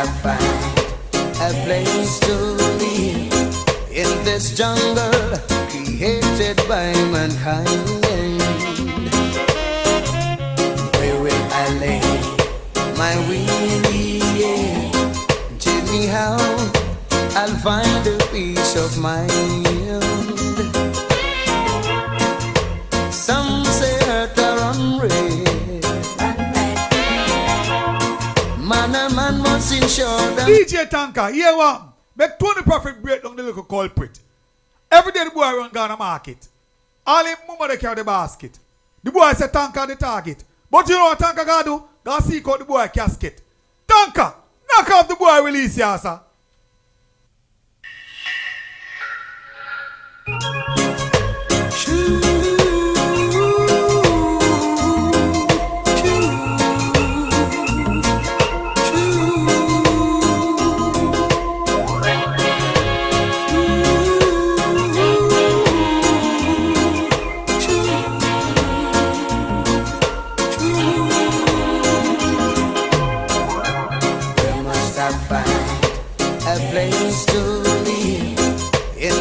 I find a place to live in this jungle created by mankind. Where will I lay my weary head? Tell me how I'll find a peace of mind. Some say earth are unreal. Man and man must ensure them. DJ Tanka, here one. Make 20 profit break down the little culprit. Every day the boy run Ghana market. All him mama they carry the basket. The boy say Tanka the target. But you know what Tanka gotta do? Gotta seek out the boy casket. Tanka, knock off the boy release ya, sir.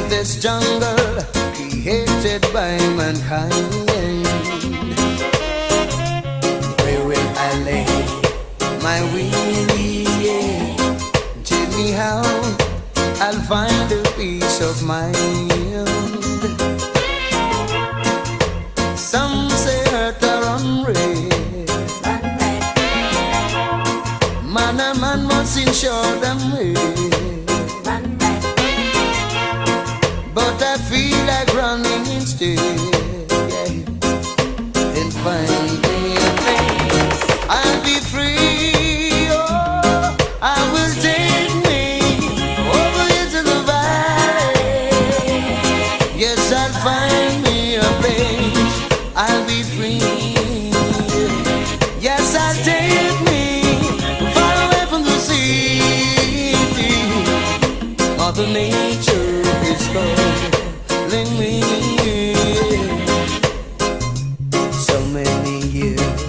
This jungle created by mankind. Where will I lay my weary head? Tell me how I'll find a peace of mind. Some say earth are unreal. Man and man must ensure them way. But I feel like running instead, and find me a place. I'll be free, oh, I will take me over into the valley. Yes, I'll find me a place. I'll be free. Yes, I'll take me far away from the sea. Mother Nature is calling me. So many years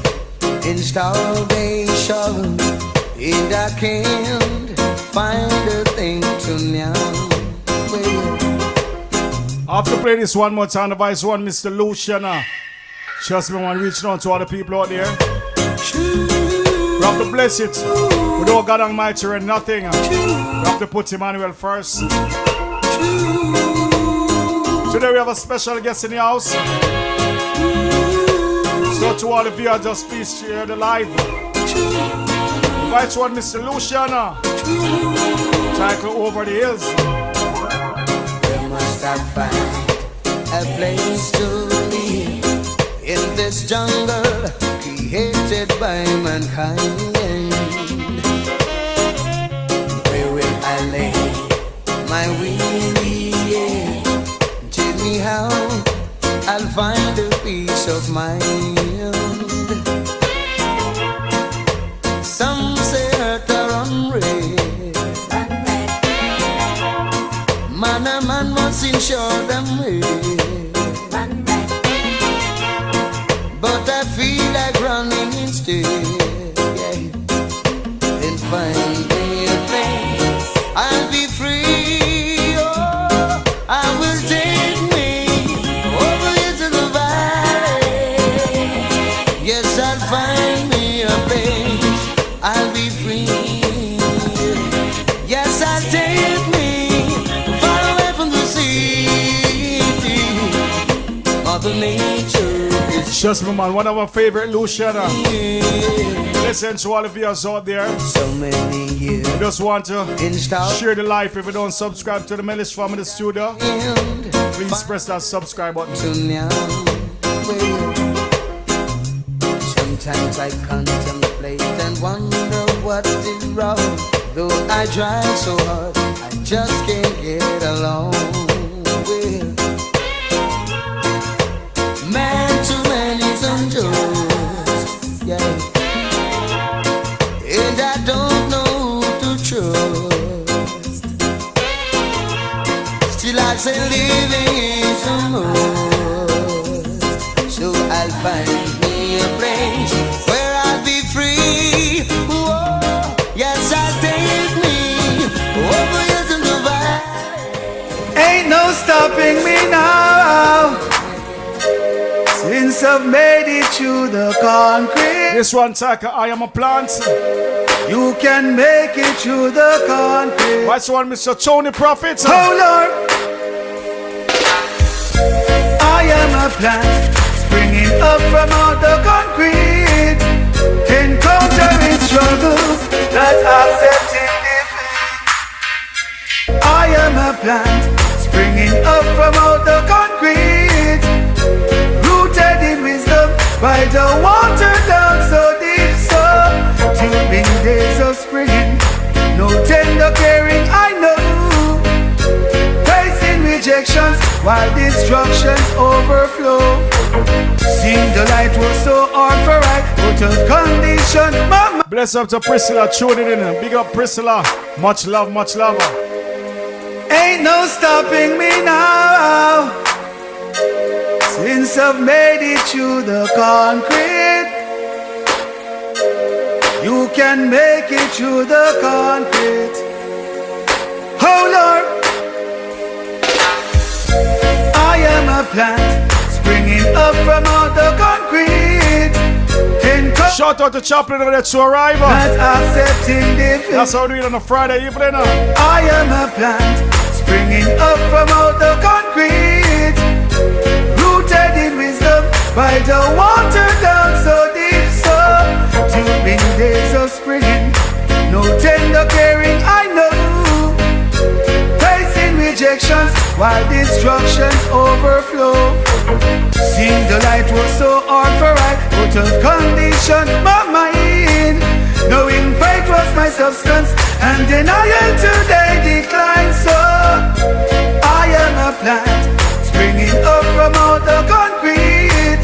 in starvation, and I can't find a thing to now. I have to play this one more time. The vice one, Mr. Lucian. Trust me, I want to reach out to all the people out there. We have to bless it. Without God Almighty and nothing. We have to put Emmanuel first. Today we have a special guest in the house. So to all the viewers, just please share the live. Invite one, Mr. Luciana. Title Over the Hills. Where must I find a place to live in this jungle created by mankind? Where will I lay my weary head? Tell me how I'll find a peace of mind. Some say earth are unreal. Man and man must ensure them way. But I feel like running instead, and find me a place. I'll be free, oh, I will take me over into the valley. Yes, I'll find me a place. I'll be free. Yes, I'll take me far away from the sea. Mother Nature. Just me, man, one of my favorite Luciana. Listen to all the viewers out there. So many years. I just want to share the life. If you don't subscribe to the Melis Family Studio, please press that subscribe button. Sometimes I contemplate and wonder what is wrong. Though I try so hard, I just can't get along with man to man is unjust, yeah. And I don't know who to trust. Still I say living is a must. So I'll find me a place where I'll be free. Whoa, yes, I'll take since I've made it through the concrete. This one, Taka, I am a plant. You can make it through the concrete. What's one, Mr. Tony Prophet? Oh Lord, I am a plant springing up from out the concrete, encountering struggles that accepting defeat. I am a plant springing up from out the concrete, rooted in wisdom by the water down so deep. So during days of spring, no tender caring I know, facing rejections while destructions overflow. Seeing the light was so hard for I, out of condition. Mama. Bless up to Priscilla, tune it in. Big up Priscilla. Much love, much love. Ain't no stopping me now, since I've made it through the concrete. You can make it through the concrete. Oh Lord, I am a plant springing up from out the concrete. Shout out to Chaplain over there to arrive. Not accepting defeat. That's how we do it on a Friday evening. I am a plant springing up from out the concrete, rooted in wisdom by the water down so deep. So during days of spring, no tender caring I know, facing rejections while destructions overflow. Seeing the light was so hard for I, out of condition my mind, knowing faith was my substance and denial today declined. So I am a plant springing up from out the concrete,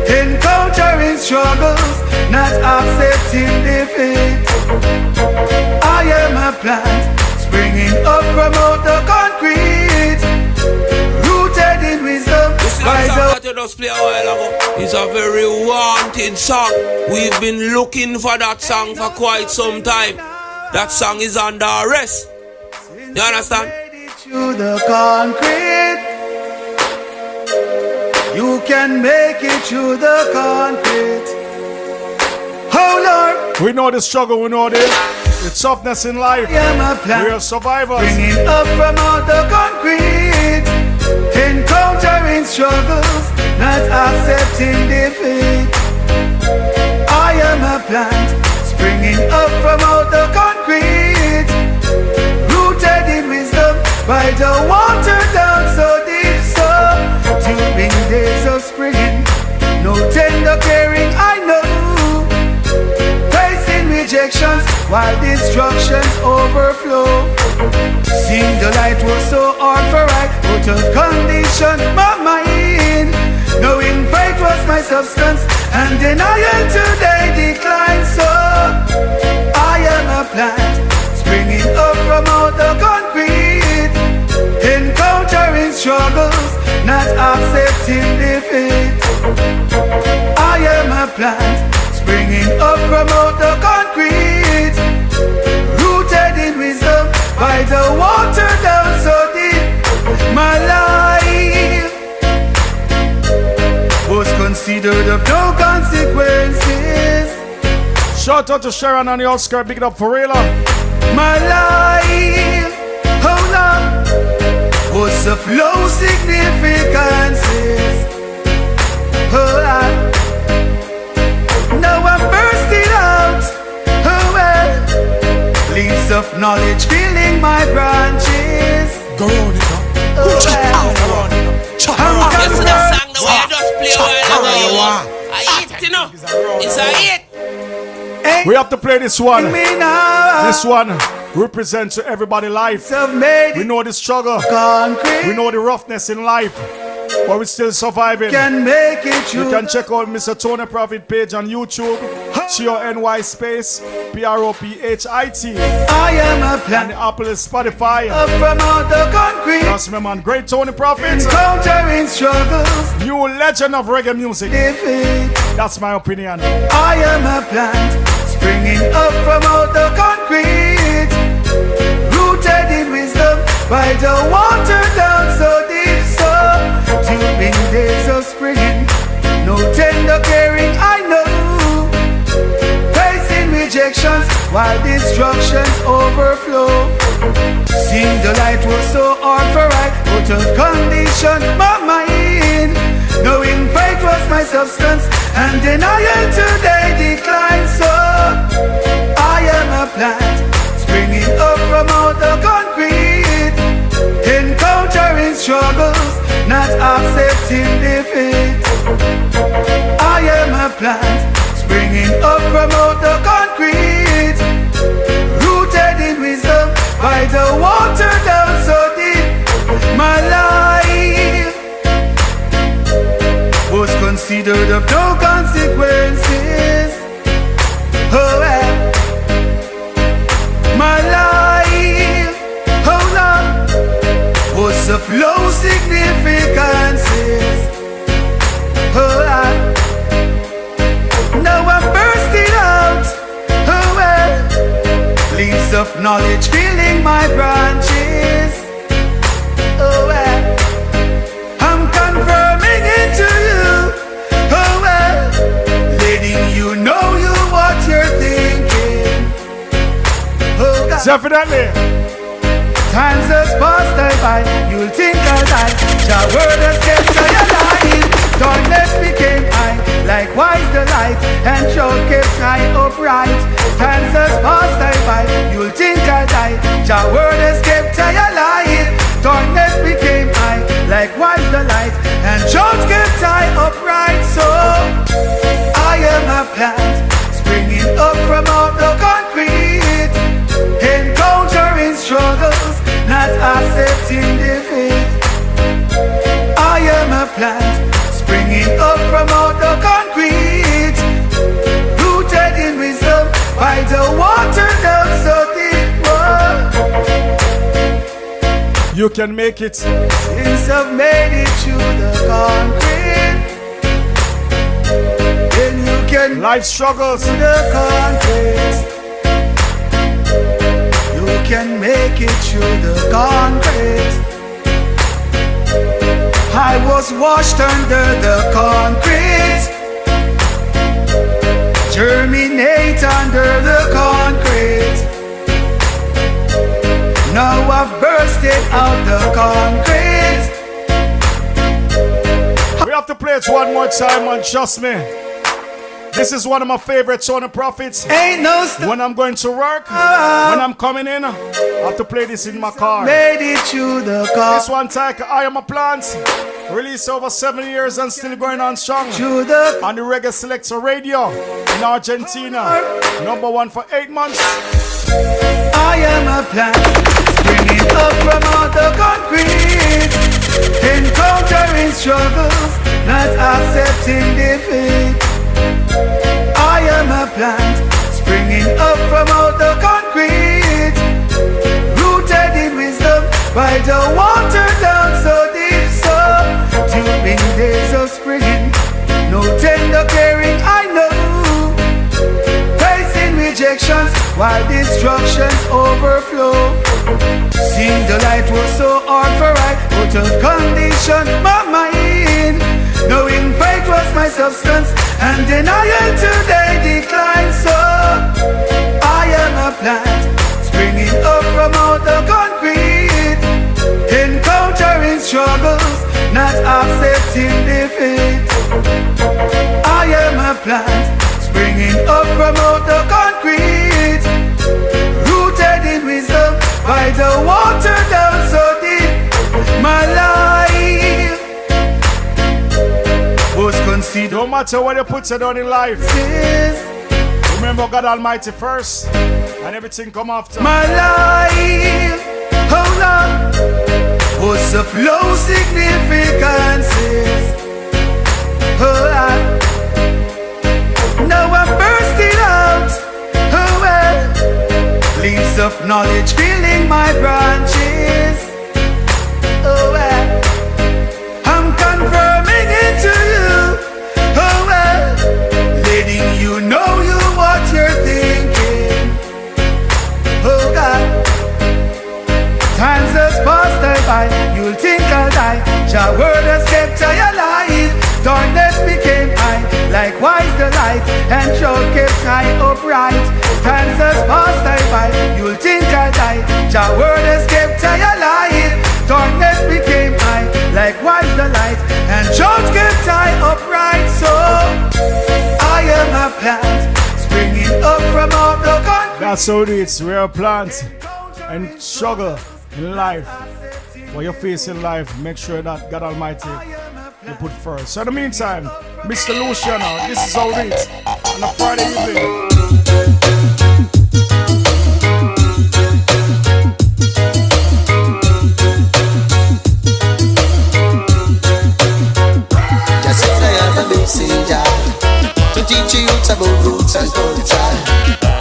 encountering struggles, not accepting defeat. I am a plant springing up from out the concrete, rooted in wisdom. This song that you just play a while ago is a very wanted song. We've been looking for that song for quite some time. That song is under arrest. You understand? Through the concrete, you can make it through the concrete. Oh Lord, we know the struggle, we know the toughness in life. I am a plant, we are survivors. Bringing up from out the concrete, encountering struggles, not accepting defeat. I am a plant springing up from out the concrete, rooted in wisdom by the water down so deep. So during days of spring, no tender caring I know, facing rejections while destructions overflow. Seeing the light was so hard for I, out of condition my mind, knowing faith was my substance and denial today declined. So I am a plant springing up from out the concrete, encountering struggles, not accepting defeat. I am a plant springing up from out the concrete, rooted in wisdom by the water down so deep. My life was considered of no consequences. Shout out to Sharon and the Oscar, big it up for real. My life, oh no, was of low significances. Oh, now I'm bursting out. Oh well, leaves of knowledge filling my branches. Go on it now. Oh well, Yes, that song the way you just play a while ago. I hit, you know. It's a hit. We have to play this one. me now. This one represents to everybody life. We know the struggle. Concrete. We know the roughness in life. But we're still surviving. Can make it You true. can check out Mr. Tony Prophet page on YouTube. TONY space PROPHIT. I am a And plant the Apple is Spotify. up from out the concrete, That's my man, great Tony Prophet. encountering struggles, New legend of reggae music. defeat. That's my opinion. I am a plant springing up from out the concrete, rooted in wisdom by the water down so deep. So during days of spring, no no tender caring, I know. Facing rejections while destructions overflow. Seeing the light was so hard for I, out of condition, my mind. Knowing faith was my substance, and denial today declines. So I am a plant, springing up from out the concrete, encountering struggles, not accepting defeat. I am a plant, springing up from out the concrete, rooted in wisdom by the water down so deep. My life was considered of no consequences. Oh well. My life, oh Lord, was of low significances. Oh Lord. Now I'm bursting out. Oh well. Leaves of knowledge filling my branches. Oh well. I'm confirming into you. Oh well. Letting you know you what you're thinking. Oh God. Definitely. Times has passed by, you'll think I'll die. Your word has kept I alive. Darkness became I, likewise the light, and shall kept I upright. Times has passed by, you'll think I'll die. Your word has kept I alive. Darkness became I, likewise the light, and shall kept I upright. So I am a plant, springing up from out the concrete, encountering struggles, not accepting defeat. I am a plant, springing up from out the concrete, rooted in wisdom by the water down so deep. You can make it. Since I've made it through the concrete, then you can Life struggles. through the concrete. You can make it through the concrete. I was washed under the concrete, germinate under the concrete. Now I've bursted out the concrete. We have to play it one more time, and trust me, this is one of my favorite Son of Prophets. Ain't no When I'm going to work, when I'm coming in, I have to play this in my car. made it through the This concrete. one title, I Am a Plant, released over 7 years and still going on strong. Through the On the Reggae Selector Radio in Argentina, #1 for 8 months. I am a plant, springing up from out the concrete, encountering struggles, not accepting defeat. I am a plant, springing up from out the concrete, rooted in wisdom by the water down so deep. So during days of spring, no tender caring, I know. Facing rejections while destructions overflow. Seeing the light was so hard for I, out of condition, my mind. Knowing faith was my substance, and denial today declines. So I am a plant, springing up from out the concrete, encountering struggles, not accepting defeat. I am a plant, springing up from out the concrete, rooted in wisdom by the water down so deep. My life was considered. No matter what you put it on in life, remember God Almighty first, and everything come after. My life, hold on, was of low significances. Hold on. Now I'm bursting out. Oh well. Leaves of knowledge filling my branches. Oh well. I'm confirming into you. Oh well. Letting you know you what you're thinking. Oh God. Times has passed by, you'll think I'll die. Your word has kept I alive. Darkness became I, light, and show kept high upright. Times has passed I by, you'll think I die. Jah word has kept I alive. Darkness became high, likewise the light, and Jones kept I upright. So I am a plant, springing up from out the concrete. That's how it is. We're a plant and struggle in life. What you face in life, make sure that God Almighty you put first. So in the meantime, Mr. Luciano, this is how it is on a Friday evening. Just said I am a messenger to teach you about roots and culture.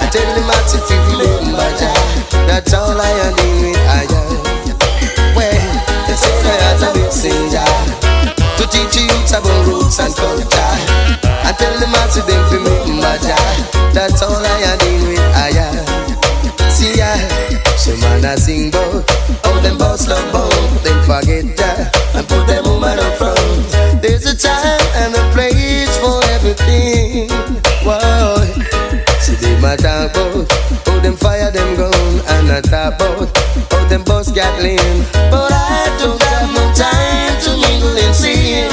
I tell them how to feel remember. That's all I am doing with I am. Well, they say I am a messenger to teach you about roots and culture. I tell them how to remember. That's all I am doing with I am. See ya, some man a sing bout how them boss love bout. Then forget that and put them woman up front. There's a time and a place for everything. Whoa. See they might talk about how them fire them gun, and I talk about how them boss got lean. But I don't have no time to mingle and sing.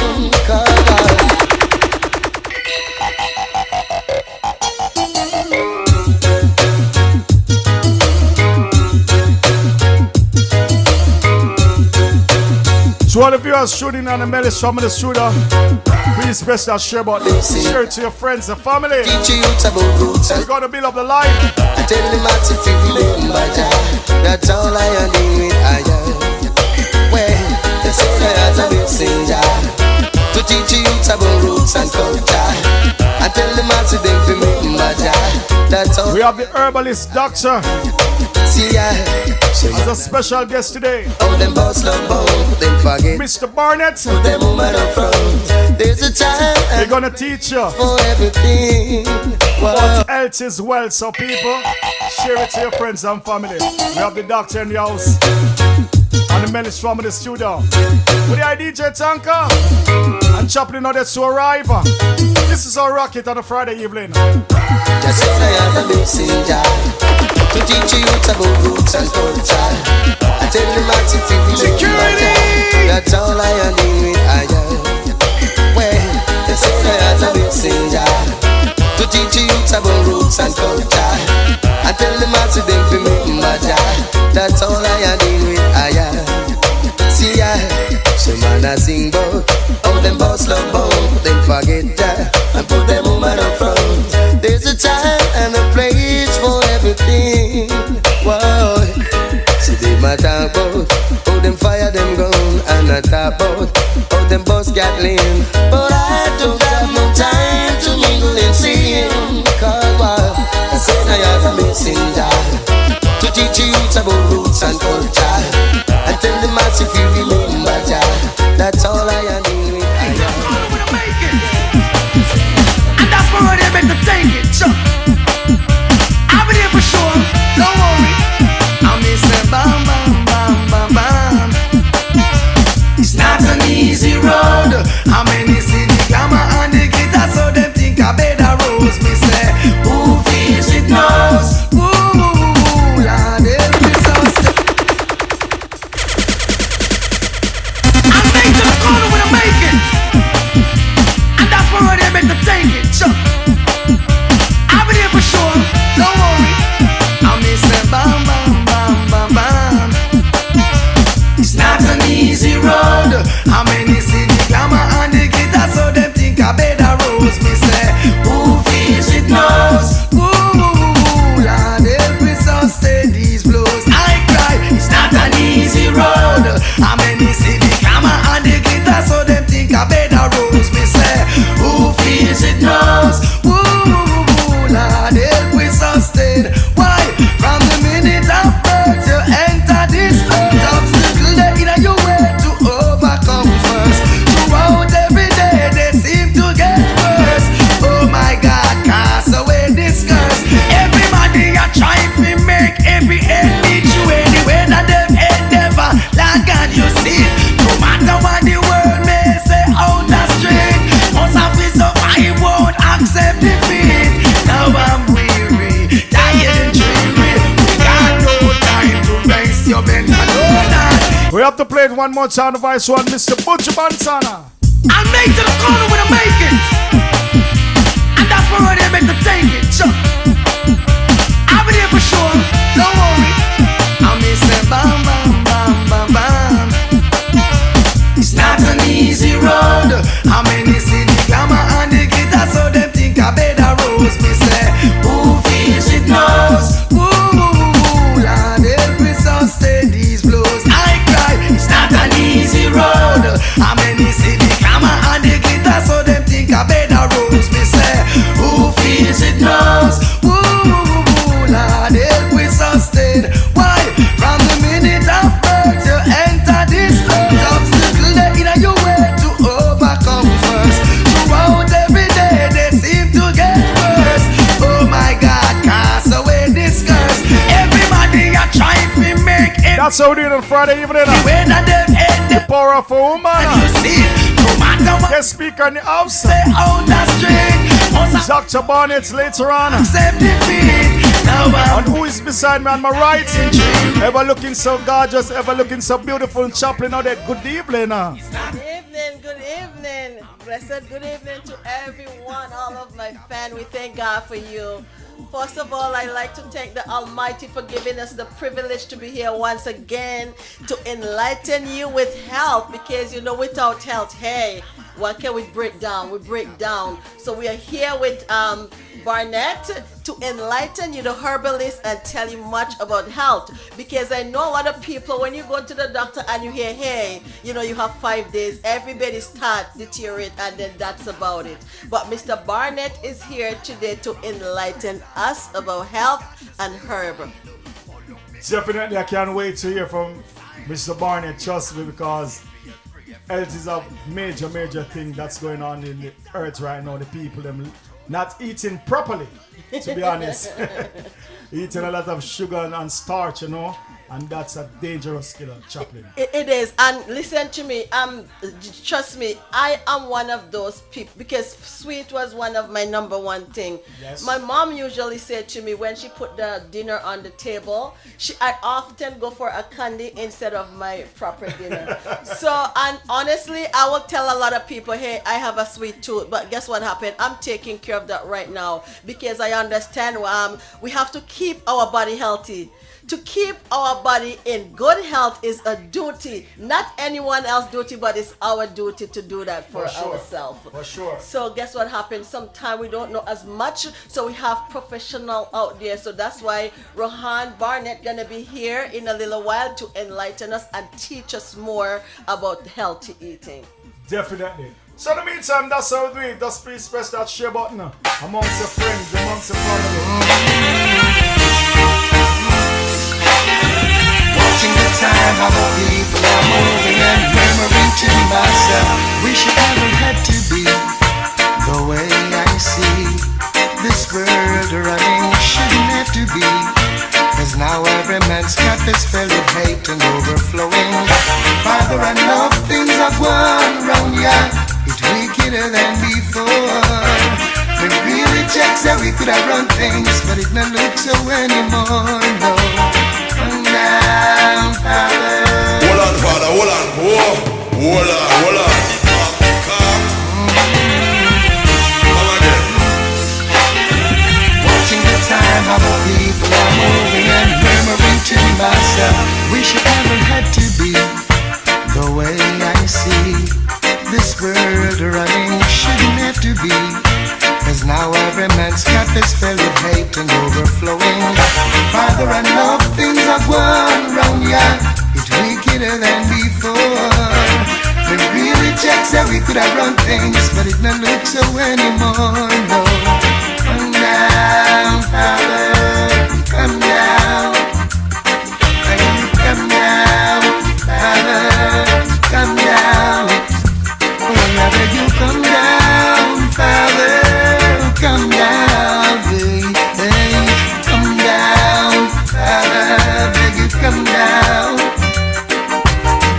So all of you are shooting on the Melis family studio, please press that share button. Share it to your friends and family. We're gonna build up the life. I tell them how to feel remember. That's all I am doing with I am. Well, they say I am a messenger to teach you about roots and culture. I tell them how to remember. That's all. We have the herbalist doctor See ya. as a special guest today. Oh, them boss love both, then forget. Mr. Barnett, Put them woman up front. There's a time we're gonna teach you for everything. what else is well. So people, share it to your friends and family. We have the doctor in the house and the Melis family studio. With the DJ Tanka and Chaplin are there to arrive. This is our rocket on a Friday evening. Just say I am a messenger to teach you about roots and culture. I tell them how to feel security. That's all I am doing with I am. Well, they say I am a messenger to teach you about roots and culture. I tell them how to remember. That's all I am doing with I am. See ya, some man a sing bout how them boss love bout. Then forget that and put them woman up front. There's a time and a place for everything. Whoa. See they might talk about how them fire them gun, and I talk about how them boss got lean. But I don't have no time to mingle and sing. Cause I said I am a messenger to teach you about roots and culture. And tell them as if you remember. That's all I am doing. And that's for where they better take it, Chuck. I'll be there for sure, don't worry. I'll miss them, bam, bam, bam, bam, bam. It's not an easy road. How many see the glamour and the glitter, so them think I better rose. Me say, who feels it knows. Ooh, Lord, help me so. I'm made to the corner when I make it. And that's for where they better take it, Chuck. I'll be there for sure, don't worry. I'll miss them, bam, bam, bam, bam, bam. It's not an easy road. How many see the glamour and the accept defeat. Now I'm weary, tired and dreary. We got no time to raise your bed alone. We have to play it one more time, Vice One, Mr. Butcher Bansana. I make to the corner when I make it, and that's where they make to take it. So I'll be there for sure, don't worry. I may say bam, bam, bam, bam, bam. It's not an easy road. How many see the glamour and the glitter, so them think I better rose. Me say, who feels it knows. Woo, Lord, help me sustain these blows. I cry, it's not an easy road. How many see the glamour and the glitter, so them think I better rose. Me say, who feels it knows. Woo, Lord, help me sustain. Why? From the minute of birth you enter this earth, obstacle they in your way to overcome first. Throughout every day they seem to get worse. Oh my God, cast away this curse. Everybody are trying to make it. That's how we do it on Friday evening. When them end The power of a woman. and you see, no matter what Guest speaker in the house. they out the street, must Dr. Barnett later on. accept defeat. Now And who is beside me on my right? Ever looking so gorgeous, ever looking so beautiful. Chaplain out there. Good evening. Good evening. Blessed good evening to everyone, all of my fans. We thank God for you. First of all, I'd like to thank the Almighty for giving us the privilege to be here once again to enlighten you with health, because without health, hey, what can we break down? We break down. So we are here with Barnett to enlighten you, the herbalist, and tell you much about health, because I know a lot of people, when you go to the doctor and you hear, hey, you have 5 days, everybody start deteriorate, and then that's about it. But Mr. Barnett is here today to enlighten us about health and herb. Definitely, I can't wait to hear from Mr. Barnett, trust me, because health is a major thing that's going on in the earth right now. The people, them not eating properly, to be honest. Eating a lot of sugar and starch, and that's a dangerous killer, Chaplain. It is, and listen to me. Trust me, I am one of those people, because sweet was one of my number one thing. Yes. My mom usually said to me when she put the dinner on the table, I often go for a candy instead of my proper dinner. So, and honestly, I will tell a lot of people, hey, I have a sweet tooth, but guess what happened? I'm taking care of that right now, because I understand we have to keep our body healthy. To keep our body in good health is a duty, not anyone else's duty, but it's our duty to do that for ourselves. For sure. So guess what happens? Sometimes we don't know as much, so we have professional out there. So that's why Rohan Barnett gonna be here in a little while to enlighten us and teach us more about healthy eating. Definitely. So in the meantime, that's how we do it. Just please press that share button amongst your friends, amongst your family. Watching the time, how the people are moving and murmuring to myself, wish it never had to be the way I see this world running. Shouldn't have to be, cause now every man's cup is filled with hate and overflowing. Father, I know things are going wrong, yeah. It's wickeder than before. We really checks that we could have run things, but it not look so anymore, no. Down, Father. Hold on, Father, hold on. Hold on. Come again. Watching the time, how the people are moving and murmuring to myself, wish it never had to be the way I see this world running. Shouldn't have to be, cause now every man's cup is filled with hate and overflowing. Father, I know things are going wrong, yeah. It's wickeder than before. The really checks that we could have run things, but it not look so anymore, no. Come down, Father, come down. Come down, Father, come down. Whenever you come down, Father, come down, hey, come down, Father, beg you come down.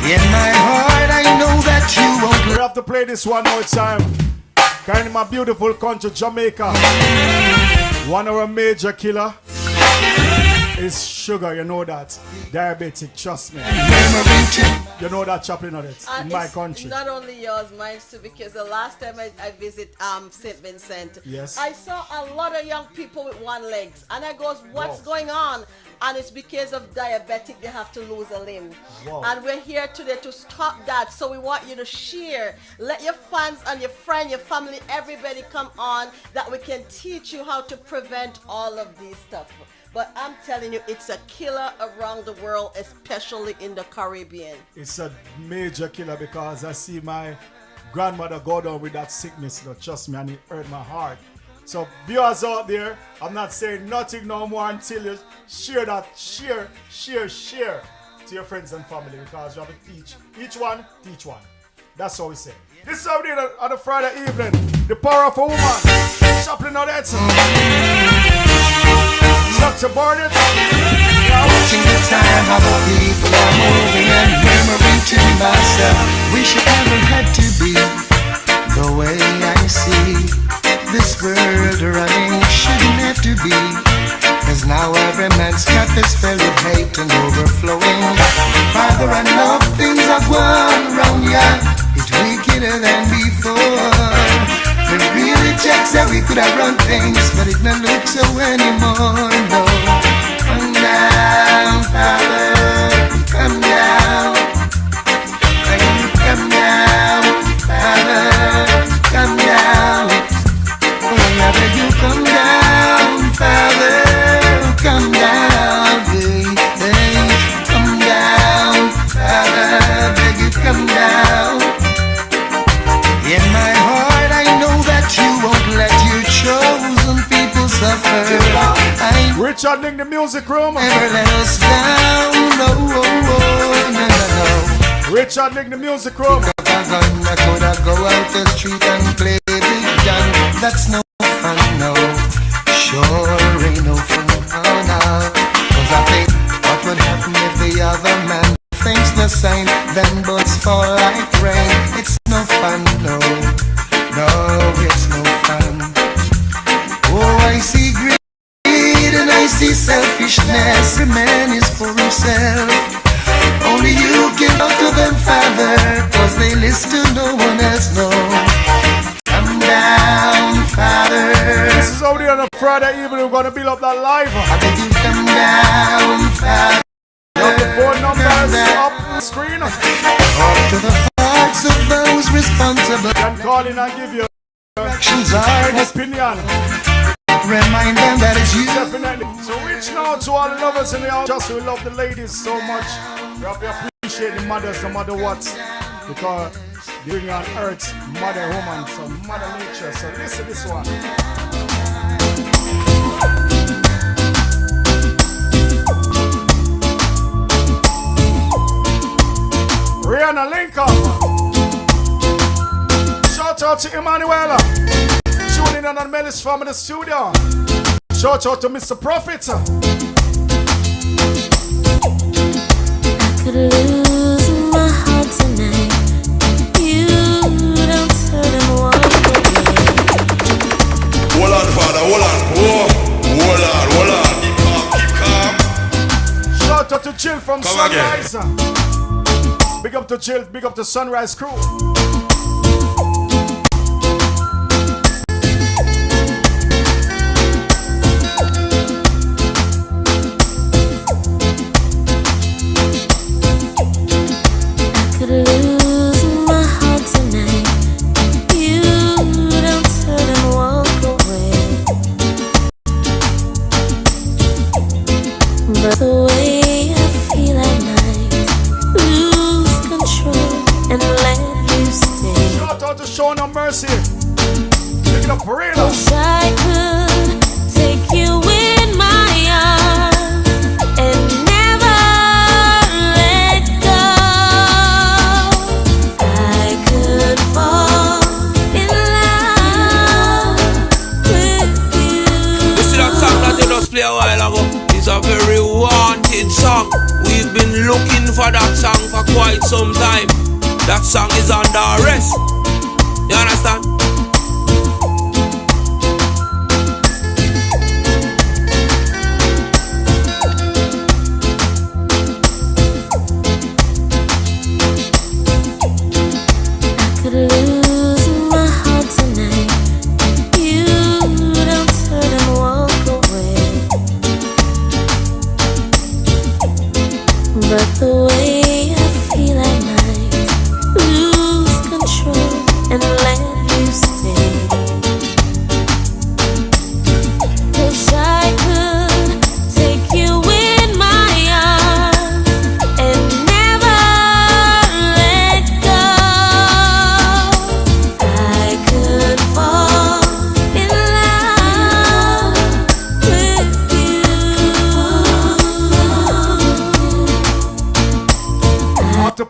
In my heart I know that you won't. We have to play this one more time. Kind of my beautiful country, Jamaica. One of our major killer is sugar, you know that. Diabetic, trust me. You know that, Chaplain, of it in my country. Not only yours, mine too, because the last time I visit St. Vincent, yes, I saw a lot of young people with one legs, and I goes, what's going on? And it's because of diabetic, they have to lose a limb. And we're here today to stop that. So we want you to share. Let your fans and your friend, your family, everybody come on, that we can teach you how to prevent all of these stuff. But I'm telling you, it's a killer around the world, especially in the Caribbean. It's a major killer because I see my grandmother go down with that sickness. Trust me, and it hurt my heart. So viewers out there, I'm not saying nothing no more until you share that, share to your friends and family, because you have to teach. Each one, teach one. That's how we say. This is how we did on a Friday evening. The power of a woman. Chaplain of that. Dr. Barnett. Watching the time how the people are moving and murmuring to myself, wish it never had to be the way I see this world running. Shouldn't have to be, cause now every man's cup is filled with hate and overflowing. Father, I know things are going wrong, yeah. It's wickeder than before. It really checks that we could have run things, but it don't look so anymore, no. Come down, Father, come down. Come down, Father, come down. Oh, I beg you, come down, Father, come down. Hey, hey, come down, Father, beg you, come down. In my heart, I know that you won't let your chosen people suffer. Richard Ling, the music room. Never let us down, no, no. Richard Ling, the music room. I could have go out the street and play big gun. That's no fun, no. Sure ain't no fun, no. Cause I think what would happen if the other man thinks the same, then bullets fall like rain. It's no fun, no. No, it's no fun. Oh, I see greed and I see selfishness. Every man is for himself. Only you can talk to them, Father, cause they listen to no one else, no. Come down, Father. This is only on a Friday evening. We're gonna build up that live. I beg you, come down, Father. Got the phone numbers up on the screen. Up to the hearts of those responsible. Can call in and give you actions are opinion. Remind them that it's you. Definitely. So reach now to all the lovers in the house. Just we love the ladies so much. We have to appreciate the mothers no matter what. Because during on earth, mother woman, so mother nature. So listen to this one. Rihanna Lincoln. Shout out to Emanuela. Tuning in on Melis from the studio. Shout out to Mr. Prophet. I could lose my heart tonight. You don't turn and walk away. Hold on, Father, hold on. Hold on. Keep calm. Shout out to Jill from Come Sunrise. Big up to Jill, big up to Sunrise crew. Lose my heart tonight. You don't turn and walk away. But the way I feel I might lose control and let you stay. Shout out to Sean of Mercy. Pick it up for real. Wish I could take you in my arms and never let go. I could fall in love with you. You see that song that they just play a while ago? It's a very wanted song. We've been looking for that song for quite some time. That song is under arrest. You understand?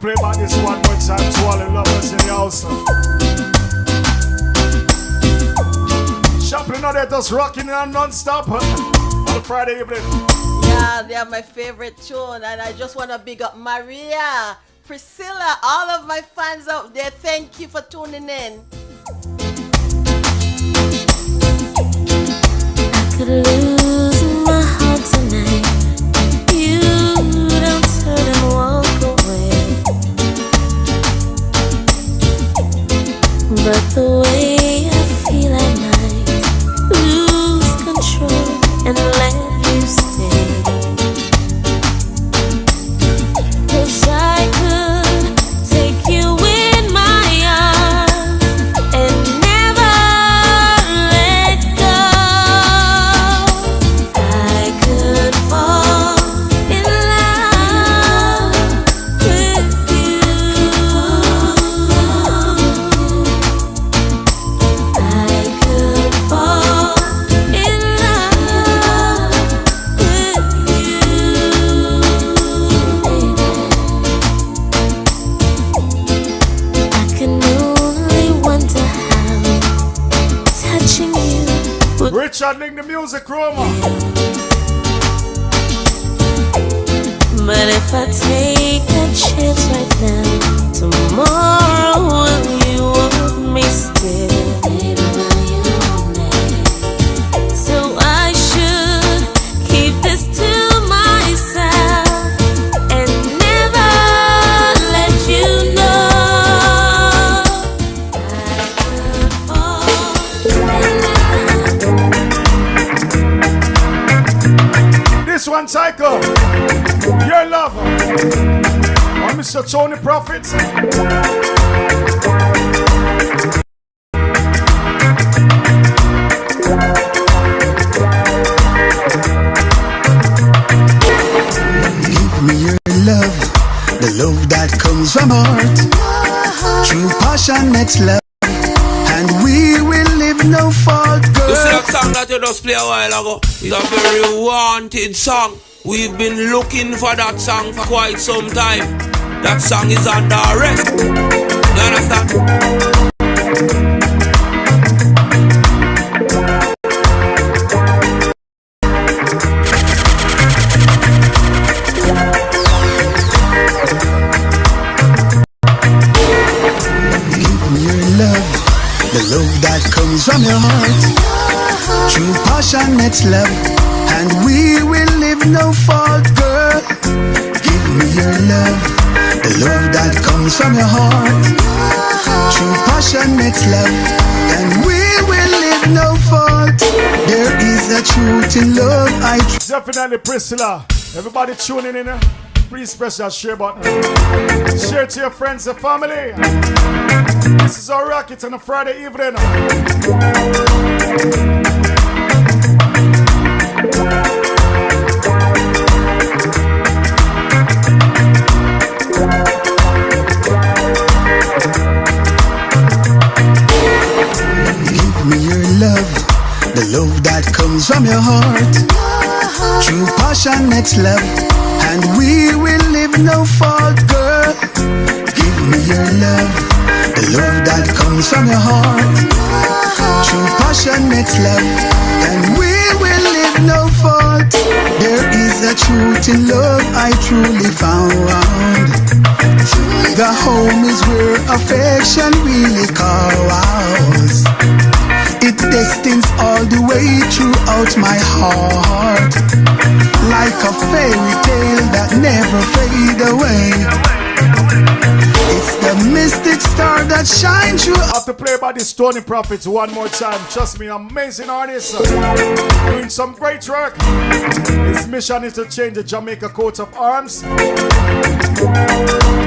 play back this one more time to all the lovers in the house. Chaplain out there just rocking it non-stop on a Friday evening. Yeah, they are my favorite tune, and I just want to big up Maria, Priscilla, all of my fans out there. Thank you for tuning in. I could lose my heart tonight. You don't turn and walk away. But the way I feel at night, lose control and let you stay. 'Cause I could take you in my arms and never let go. I could fall in love with you. I could fall in love with you. I can only wonder how touching you would. Richard, link the music, Roma. But if I take a chance right now, tomorrow will you want me still? Baby, will you want me? So I should keep this to myself and never let you know. I could fall in love. This one, Psycho. Your lover. I'm Mr. Tony Prophet. Give me your love, the love that comes from heart. True passionate love, and we will live no fault, You see girl. that song that you just play a while ago? It's a very wanted song. We've been looking for that song for quite some time. That song is under arrest. You understand? Give me your love, the love that comes from your heart. True passionate love, and we will live no fault, girl. Give me your love, the love that comes from your heart. True passionate love, and we will live no fault. There is a truth in love, Definitely Priscilla. Everybody tuning in. Please press that share button. Share to your friends and family. This is our rocket on a Friday evening. Give me your love, the love that comes from your heart. True passionate love, and we will live no fault, girl. Give me your love, the love that comes from your heart. True passionate love, and we will live no fault. There is a truth in love I truly found. The home is where affection really calls. It destines all the way throughout my heart, like a fairy tale that never fade away. It's the mystic star that shines through. I have to play by the Tony Prophets one more time. Trust me, amazing artist, doing some great work. His mission is to change the Jamaica Coat of Arms to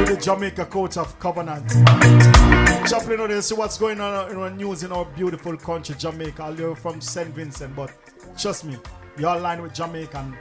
the Jamaica Coat of Covenant. Chaplain, you see what's going on in the news in our beautiful country, Jamaica. You're from St. Vincent, but trust me, you're aligned with Jamaican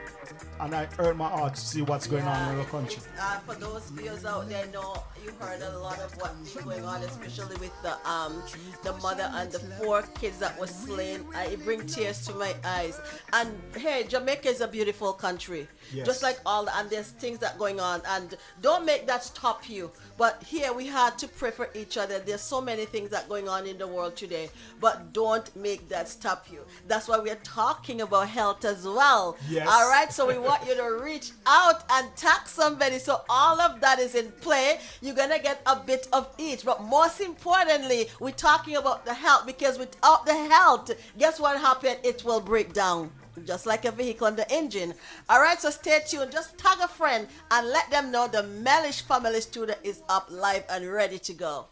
and I hurt my heart to see what's going on in our country. For those viewers out there, know you heard a lot of what's going on, especially with the mother and the 4 kids that were slain. It brings tears to my eyes. And hey, Jamaica is a beautiful country, just like and there's things that going on, and don't make that stop you. But here we had to pray for each other. There's so many things that going on in the world today, but don't make that stop you. That's why we're talking about health as well. Yes. All right, so we want you to reach out and tag somebody. So all of that is in play. You're gonna get a bit of each, but most importantly, we're talking about the health, because without the health, guess what happened? It will break down, just like a vehicle and the engine. All right, so stay tuned. Just tag a friend and let them know the Mellish Family Studio is up live and ready to go.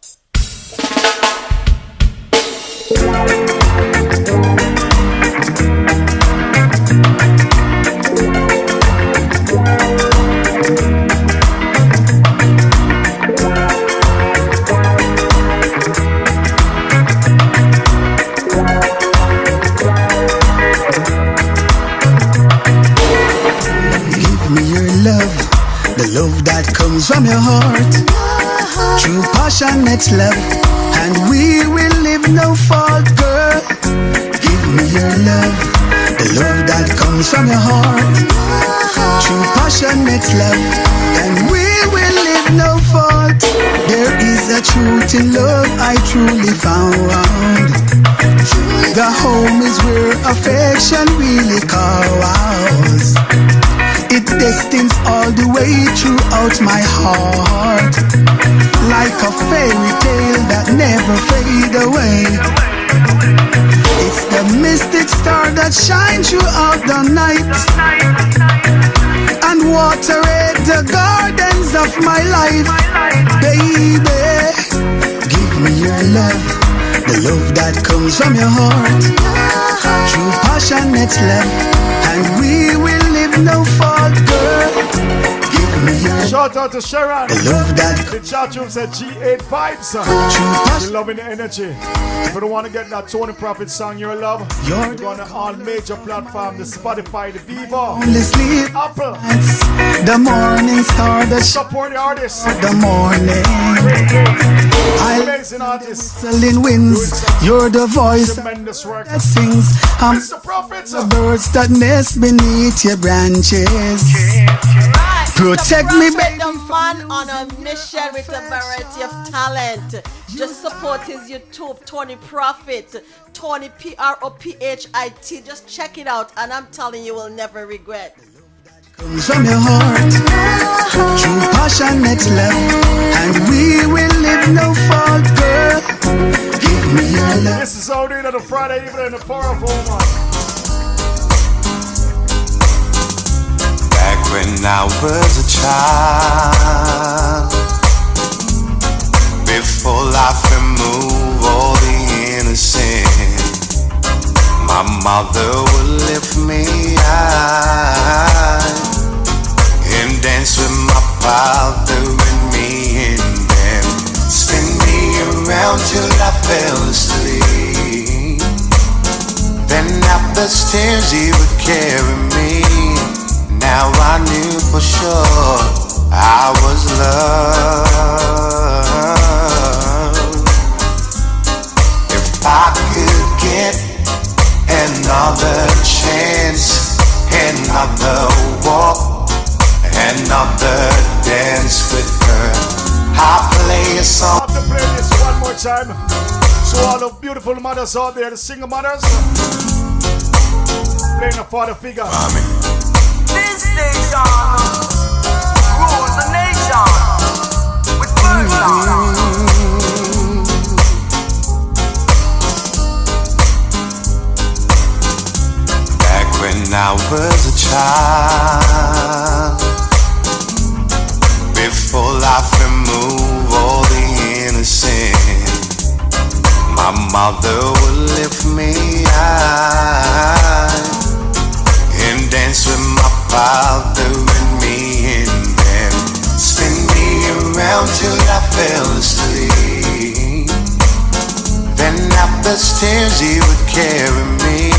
Love, the love that comes from your heart, true passionate love, and we will leave no fault, girl. Give me your love, the love that comes from your heart, true passionate love, and we will leave no fault. There is a truth in love I truly found. The home is where affection really calls. It destines all the way throughout my heart, like a fairy tale that never fade away. It's the mystic star that shines throughout the night and watereth the gardens of my life. Baby, give me your love, the love that comes from your heart, true passionate love, and we will live no fault, girl. Give me your Shout out to Sharon. the love that The chat room said G8 vibes. We're loving the energy. If you don't want to get that Tony Prophet song, Your Love, You're we're going to all major platforms, the Spotify, the Vivo, only sleep. Apple. The morning star that Support the artists. the morning. Amazing artists. Whistling winds, you're the voice Tremendous work. that sings. I'm It's the prophets. the birds that nest beneath your branches. Protect me, baby. The man on a mission with a variety of talent. Just support his YouTube, Tony Prophet, Tony Prophet. Just check it out, and I'm telling you, will never regret. Comes from your heart, true passionate love, and we will live no fault, girl. Give me your love. This is all day on a Friday evening in the powerful one. Back when I was a child, before life removed all the innocence, my mother would lift me high and dance with my father and me, and then spin me around till I fell asleep. Then up the stairs he would carry me. Now I knew for sure I was loved. If I could get another chance, another walk, another dance with her, I'll play a song. I have to play this one more time. So all the beautiful mothers out there, the single mothers, playing a father figure. This station rules the nation with version. Back when I was a child, before life removed all the innocence, my mother would lift me high and dance with my father and me, and then spin me around till I fell asleep. Then up the stairs he would carry me.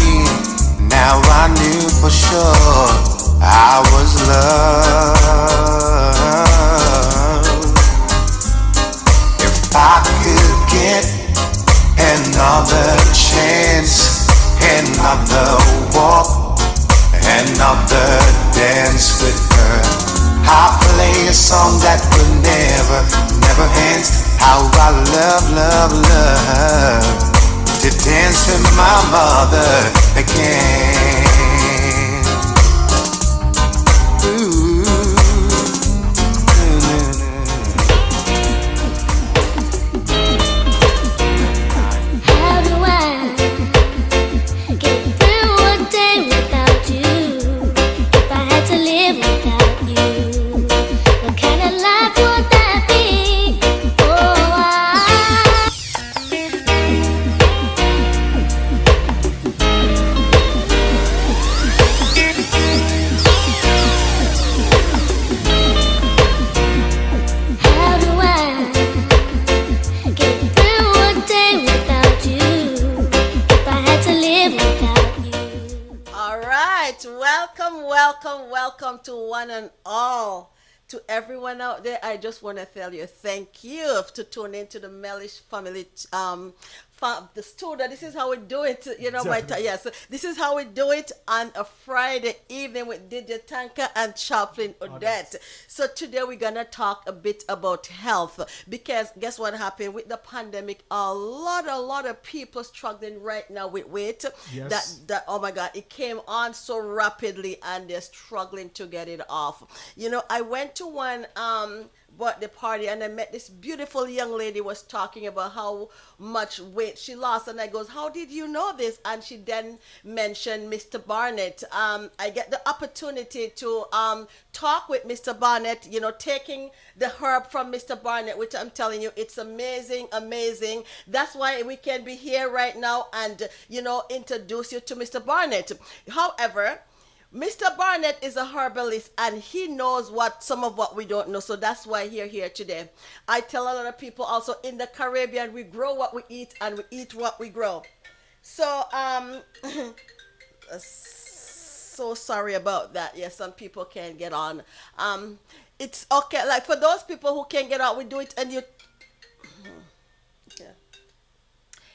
Now I knew for sure I was loved. If I could get another chance, another walk, another dance with her, I'll play a song that will never end. How I love to dance with my mother again. How do I get through a day without you? If I had to live without you, what kind of life would that be? Oh, how do I get through a day without you? If I had to live without you. All right, welcome to one and all. To everyone out there, I just want to tell you thank you to tune into the Mellish family, the studio. This is how we do it, yes. This is how we do it on a Friday evening with DJ Tanka and Chaplain Odette. So today we're gonna talk a bit about health, because guess what happened with the pandemic? A lot of people struggling right now with weight. Yes. That oh my God, it came on so rapidly and they're struggling to get it off. I went to one birthday party and I met this beautiful young lady was talking about how much weight she lost, and I goes, how did you know this? And she then mentioned Mr. Barnett. I get the opportunity to talk with Mr. Barnett, taking the herb from Mr. Barnett, which I'm telling you, it's amazing. That's why we can be here right now and introduce you to Mr. Barnett. However, Mr. Barnett is a herbalist and he knows some of what we don't know. So that's why he's here today. I tell a lot of people also in the Caribbean, we grow what we eat and we eat what we grow. So, so sorry about that. Yes, some people can't get on. It's okay. Like for those people who can't get on, we do it and yeah.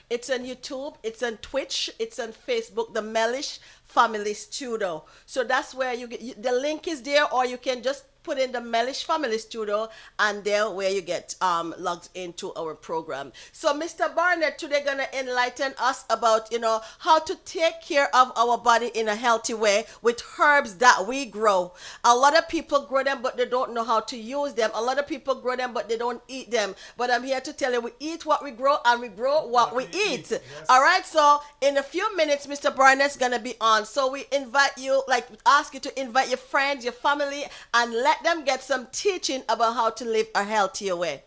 It's on YouTube, it's on Twitch, it's on Facebook, the Mellish Family Studio. So that's where the link is there, or you can just put in the Mellish Family Studio and there where you get logged into our program. So Mr. Barnett today gonna enlighten us about how to take care of our body in a healthy way with herbs that we grow. A lot of people grow them but they don't know how to use them. A lot of people grow them but they don't eat them. But I'm here to tell you, we eat what we grow and we grow what we eat. Yes. All right, so in a few minutes Mr. Barnett's gonna be on. So we invite you, ask you to invite your friends, your family, and let them get some teaching about how to live a healthier way.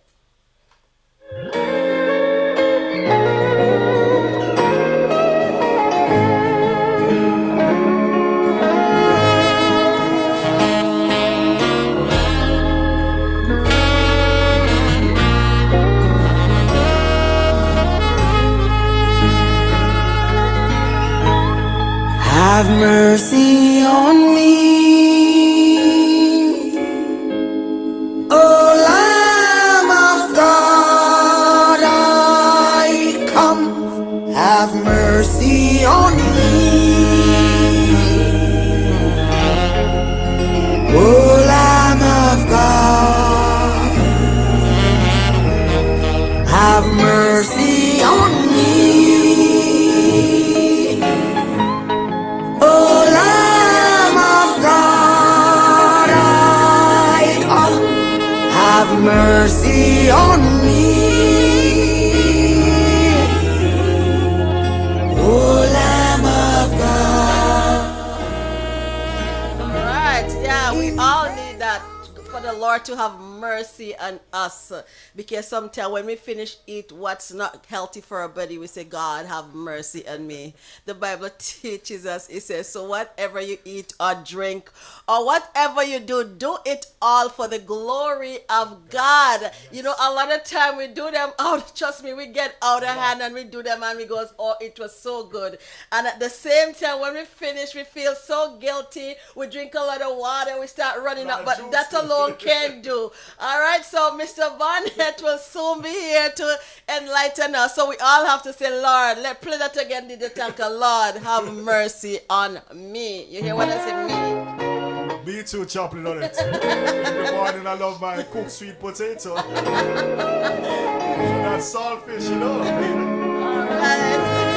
Have mercy on me, O Lamb of God, I come. Have mercy on me, O Lamb of God, have mercy on me. Have mercy on me, O Lamb of God. All right, yeah, we all need that for the Lord to have mercy on us. Because sometimes when we finish eat what's not healthy for our body, we say, God, have mercy on me. The Bible teaches us, it says, so whatever you eat or drink or whatever you do, do it all for the glory of God. You know, a lot of time we do them out, trust me, we get out of hand and we do them and we go, oh, it was so good. And at the same time, when we finish, we feel so guilty. We drink a lot of water, we start running up, but that alone can't do. All right, so Mr. Barnett will soon be here to enlighten us. So we all have to say, Lord, let's play that again, did you thank you? Lord, have mercy on me. You hear what I say, me? Me too, Chaplain, on it. In the morning, I love my cooked sweet potato. That saltfish, you know. All right.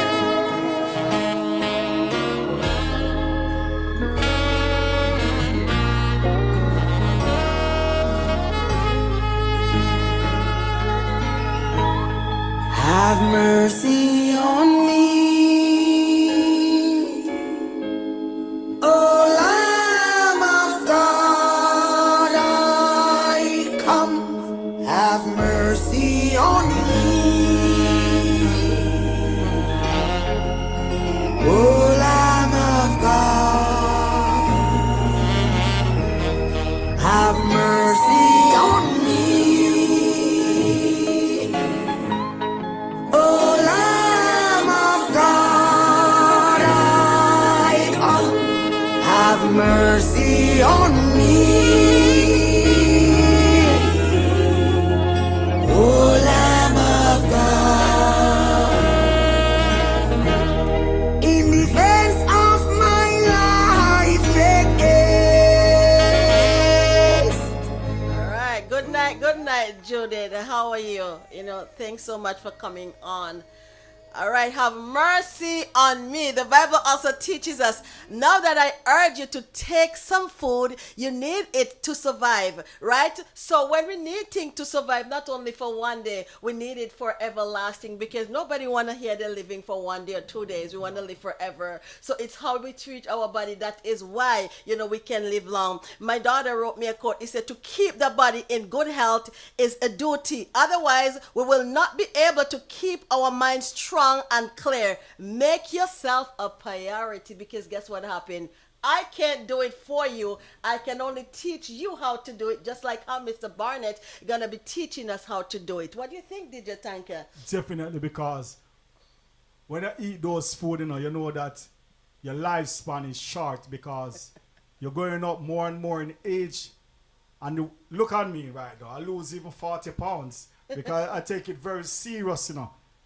Have mercy on me, O Lamb of God, I come. Have mercy on me, O Lamb of God, have mercy on me. O Lamb of God, I come. Have mercy on me. O Lamb of God, in defense of my life, make haste. All right. Good night, Judith. How are you? You know, thanks so much for coming on. All right, have mercy on me. The Bible also teaches us, now that I urge you to take some food, you need it to survive, right? So when we need things to survive, not only for one day, we need it for everlasting, because nobody want to hear they're living for 1 day or 2 days. We want to live forever. So it's how we treat our body. That is why, you know, we can live long. My daughter wrote me a quote. He said, to keep the body in good health is a duty. Otherwise, we will not be able to keep our minds strong and clear. Make yourself a priority, because guess what happened? I can't do it for you. I can only teach you how to do it, just like how Mr. Barnett is going to be teaching us how to do it. What do you think, DJ Tanka? Definitely, because when you eat those food, you know that your lifespan is short, because you're going up more and more in age. And look at me right now. I lose even 40 pounds because I take it very serious,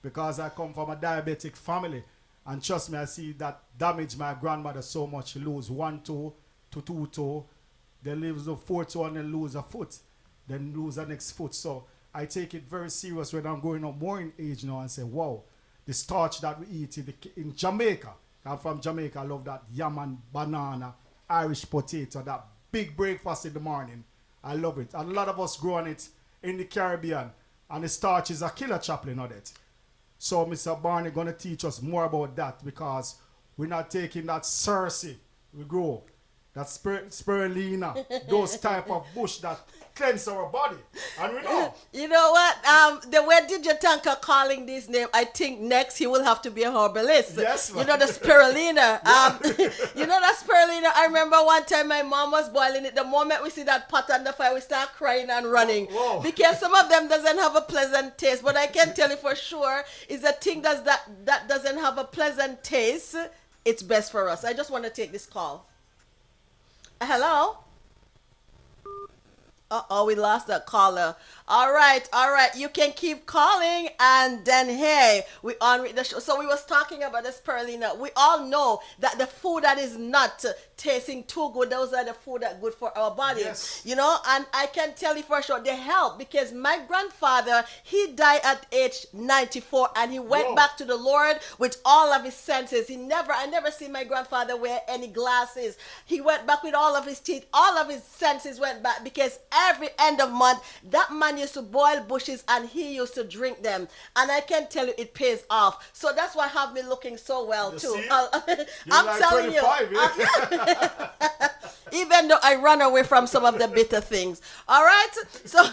because I come from a diabetic family. And trust me, I see that damage my grandmother so much. She lose 1 toe to 2 toe. Then lose a 4 toe and then lose a foot. Then lose the next foot. So I take it very serious when I'm going up more in age now and say, wow, the starch that we eat in Jamaica. I'm from Jamaica. I love that yam and banana, Irish potato, that big breakfast in the morning. I love it. And a lot of us grow on it in the Caribbean. And the starch is a killer, Chaplain, on it. So Mr. Barney going to teach us more about that, because we're not taking that Cersei we grow, that spirulina, those type of bush that cleanse our body. And we know. You know what? The way DJ Tanka calling this name, I think next he will have to be a herbalist. Yes, you know the spirulina. You know that spirulina? I remember one time my mom was boiling it. The moment we see that pot on the fire, we start crying and running. Whoa. Because some of them doesn't have a pleasant taste. But I can tell you for sure, is a thing that doesn't have a pleasant taste, it's best for us. I just want to take this call. Hello? Uh-oh, we lost that caller. All right. You can keep calling, and then, hey, we on with the show. So we was talking about the spirulina. We all know that the food that is not tasting too good, those are the food that are good for our body. Yes. You know, and I can tell you for sure, they help, because my grandfather, he died at age 94, and he went back to the Lord with all of his senses. I never seen my grandfather wear any glasses. He went back with all of his teeth. All of his senses went back, because every end of month, that man used to boil bushes and he used to drink them. And I can tell you it pays off. So that's why have me looking so well, too. I'm like telling 25, you. Even though I run away from some of the bitter things. All right? So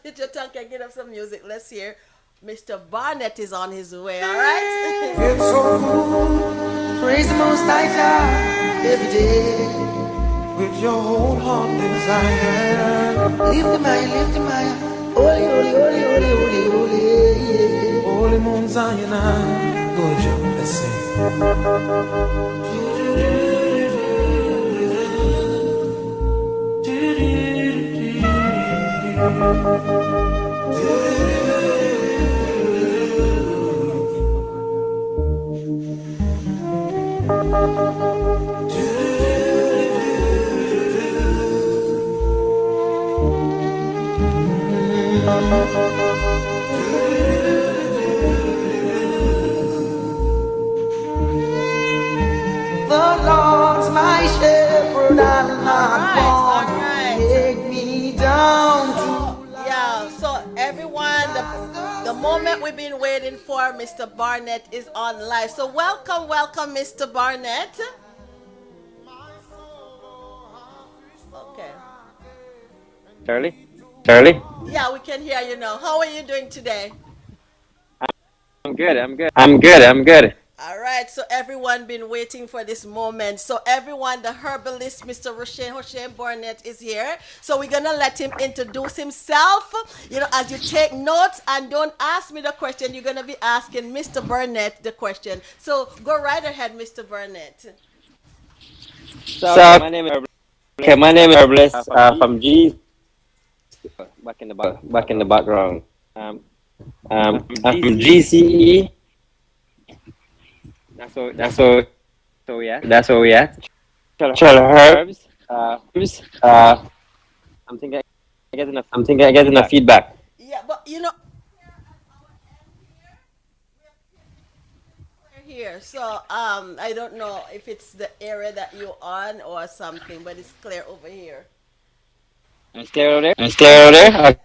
DJ Tanka, get up some music. Let's hear. Mr. Barnett is on his way. All right? It's so good. Praise the Most High God every day. With your whole heart desire. Lift him high, lift him high. Holy, holy, holy, holy, holy, holy, yeah. Holy Mount Zion. Good job, let's sing. The Lord's my shepherd, I'm not Alright. take me down to Yeah, so everyone, the moment we've been waiting for, Mr. Barnett is on live. So welcome, Mr. Barnett. Okay. Charlie? Yeah, we can hear you now. How are you doing today? I'm good. All right, so everyone been waiting for this moment. So everyone, the herbalist, Mr. Hossein Barnett is here. So we're going to let him introduce himself. You know, as you take notes and don't ask me the question, you're going to be asking Mr. Barnett the question. So go right ahead, Mr. Barnett. So my name is Herbalist from G. Back in the background. I'm from GCE. That's where we at. Shell herbs. I'm thinking I get enough feedback. Yeah, but you know, we're here. So I don't know if it's the area that you're on or something, but it's clear over here. It's clear over there.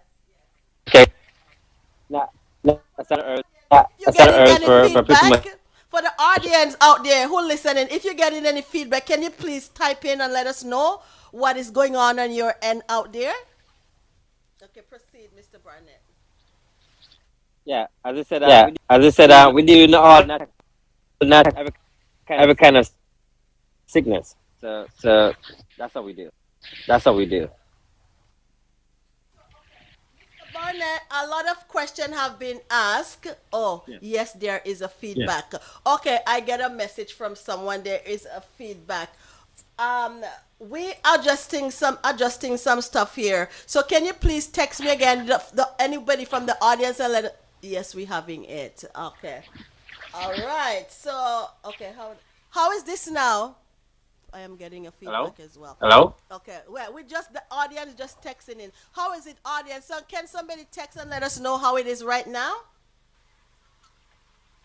Okay. Nah, that's not herbs. You That's not getting herbs any for pretty much. feedback? For the audience out there who listening, if you're getting any feedback, can you please type in and let us know what is going on your end out there? Okay, proceed, Mr. Barnett. Yeah, as I said, we do not every kind of sickness. So that's what we do. Barnett, a lot of questions have been asked. Oh, yes, there is a feedback. Okay, I get a message from someone. There is a feedback. We adjusting some stuff here. So can you please text me again, anybody from the audience, and let. Yes, we're having it. Okay. All right. So okay, how is this now? I am getting a feedback as well. Hello? Okay, well, the audience just texting in. How is it, audience? So can somebody text and let us know how it is right now?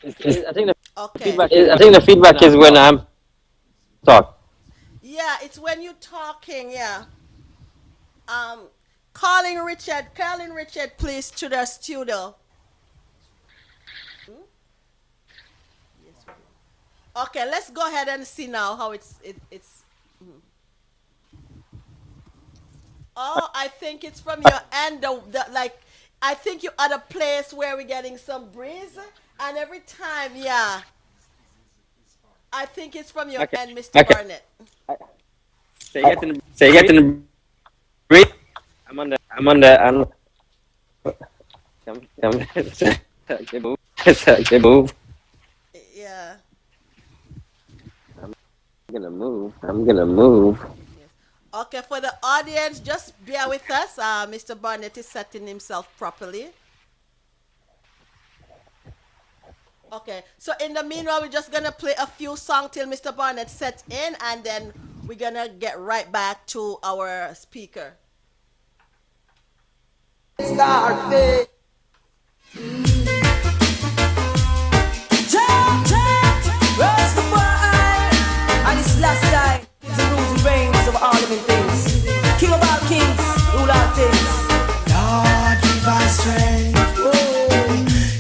I think Okay. the feedback is when I'm talk. Yeah, it's when you're talking, yeah. Calling Richard, please, to the studio. Yes, we do. Okay, let's go ahead and see now how it's. Oh, I think it's from your end. I think you're at a place where we're getting some breeze, and every time, yeah. I think it's from your end, Mr. Barnett. So you get in the breathe. I'm on the. They move. Yeah. I'm gonna move. Yes. Okay, for the audience, just bear with us. Mr. Barnett is setting himself properly. Okay, so in the meanwhile, we're just gonna play a few songs till Mr. Barnett sets in, and then we're gonna get right back to our speaker. start there. Rastafari, and it's last time. The rules and reigns of all living things. King of all kings, rule all things. Lord, give us strength. Oh,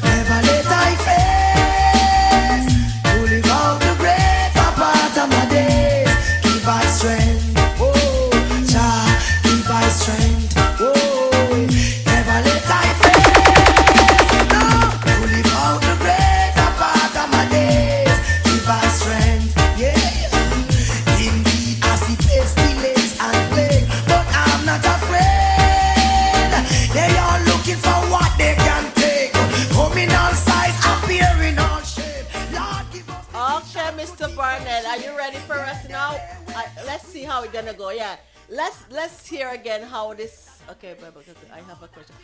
never let I fail. To live out the greater part of my days. Give us strength. Oh, let's see how it's gonna go. Yeah. Let's hear again how this. Okay, but I have a question.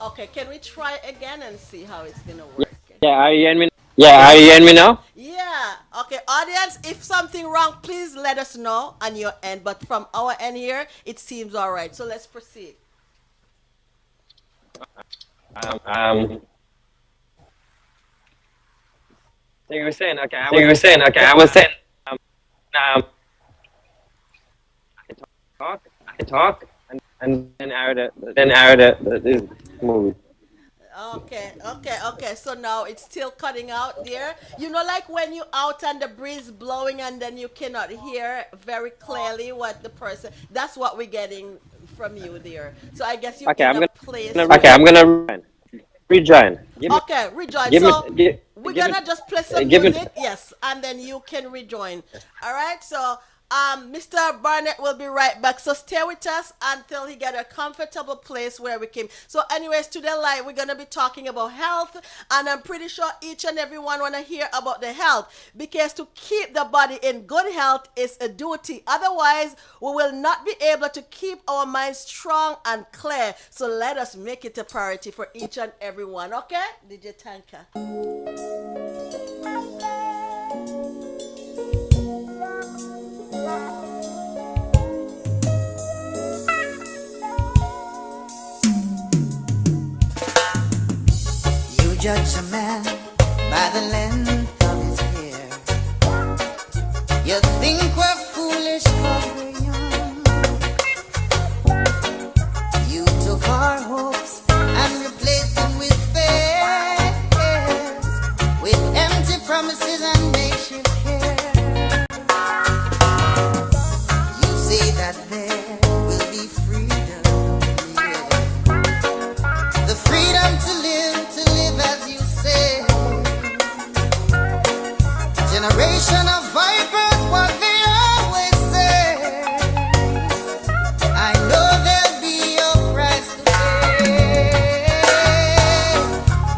Okay, can we try again and see how it's gonna work? Yeah, are you hearing me? Yeah, are you hearing me now? Yeah. Okay, audience, if something wrong, please let us know on your end. But from our end here, it seems all right. So let's proceed. So you were saying, okay, I was saying, I can talk, and then add this movie. Okay. So now it's still cutting out there. You know, like when you out and the breeze blowing and then you cannot hear very clearly what the person. That's what we're getting from you there. So I guess you Okay, in I'm a place. I'm gonna rejoin. Okay, rejoin. We're gonna just play some music, yes, and then you can rejoin. All right. So Mr. Barnett will be right back. So stay with us until he get a comfortable place where we came. So anyways, today live we're gonna be talking about health, and I'm pretty sure each and everyone wanna hear about the health, because to keep the body in good health is a duty. Otherwise, we will not be able to keep our minds strong and clear. So let us make it a priority for each and everyone. Okay, DJ Tanka. You judge a man by the length of his hair. You think we're foolish 'cause we're young. You took our hopes and replaced them with fears, with empty promises and makeshift care. You say that there will be freedom, yeah. The freedom to live as you say. Generation of vipers, what they always say. I know there'll be a price to pay,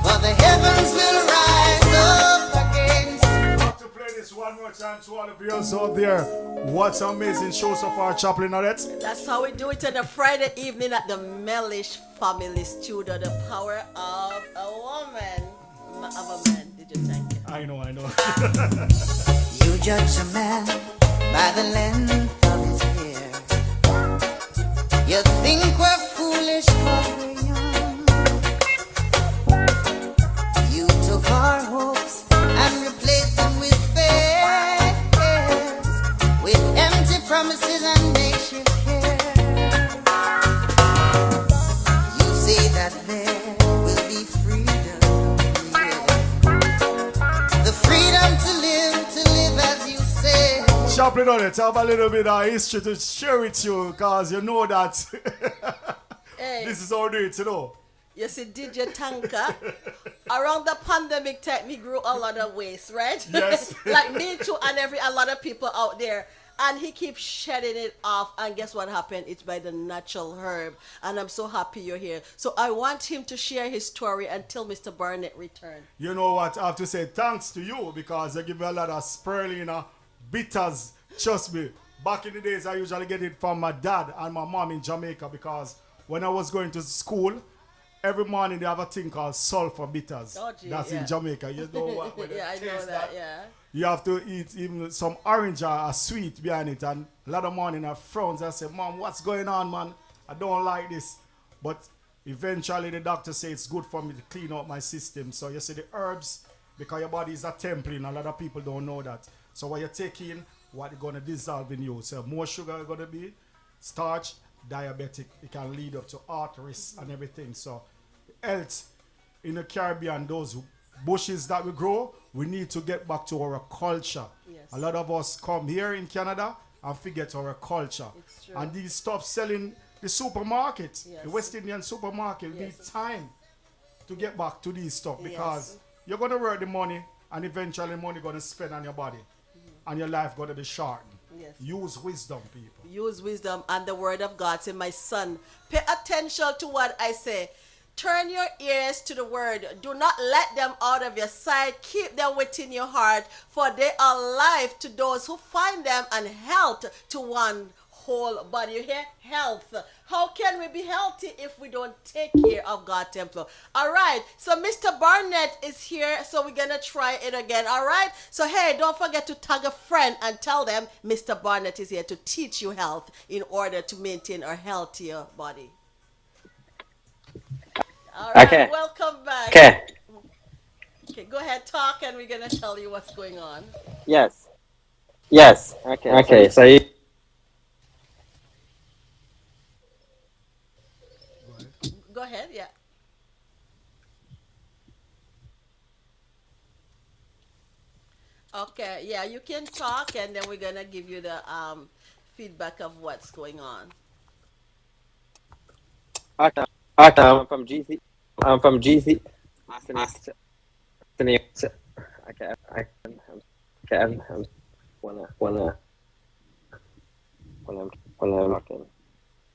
for the heavens will rise up against. I have to play this one more time to all the viewers out there. What amazing show so far, Chaplain Odette. That's how we do it on a Friday evening at the Mellish Family Studio. The power of a woman, of a man. Did you thank you? I know. You judge a man by the length of his hair. You think we're foolish 'cause we're young. You took our hopes and replaced them with fears, with empty promises and makeshift care. You say that there will be freedom, yeah. The freedom to live as you say. Chaplain Odette, have a little bit of history to share with you, because you know that Hey, this is how we do it, you know. you see, DJ Tanka, around the pandemic time, he grew a lot of waste, right? Yes. Like me too, and a lot of people out there. And he keeps shedding it off, and guess what happened? It's by the natural herb, and I'm so happy you're here. So I want him to share his story until Mr. Barnett returns. You know what? I have to say thanks to you, because you give me a lot of spirulina bitters. Trust me, back in the days, I usually get it from my dad and my mom in Jamaica, because when I was going to school, every morning they have a thing called sulfur bitters. Oh, gee, That's in Jamaica. You know what? When Yeah, I know taste that, yeah. You have to eat even some orange or a sweet behind it. And a lot of morning I frowns. I say, Mom, what's going on, man? I don't like this. But eventually the doctor said it's good for me to clean out my system. So you see the herbs, because your body is a temple, and a lot of people don't know that. So what you take in, what it's going to dissolve in you. So more sugar is going to be, starch, diabetic. It can lead up to heart risk and everything. So health in the Caribbean, those bushes that we grow, we need to get back to our culture. Yes. A lot of us come here in Canada and forget our culture. It's true. And these stuff selling the supermarket, Yes. the West Indian supermarket, we need Yes. time to get back to these stuff, Yes. because you're going to work the money, and eventually money going to spend on your body, and your life going to be shortened. Yes. Use wisdom, people. Use wisdom and the word of God. Say, my son, pay attention to what I say. Turn your ears to the word. Do not let them out of your sight. Keep them within your heart, for they are life to those who find them and health to one whole body. You hear? Health. How can we be healthy if we don't take care of God's temple? All right. So Mr. Barnett is here, so we're going to try it again. All right. So, hey, don't forget to tag a friend and tell them Mr. Barnett is here to teach you health in order to maintain a healthier body. All right. Okay. Welcome back. Okay. Okay, go ahead, talk, and we're going to tell you what's going on. Yes. Yes. Okay. So you. Go ahead, yeah. Okay, yeah, you can talk, and then we're gonna give you the feedback of what's going on. Okay. I'm from GC. I'm from GC. Okay. I'm when I'm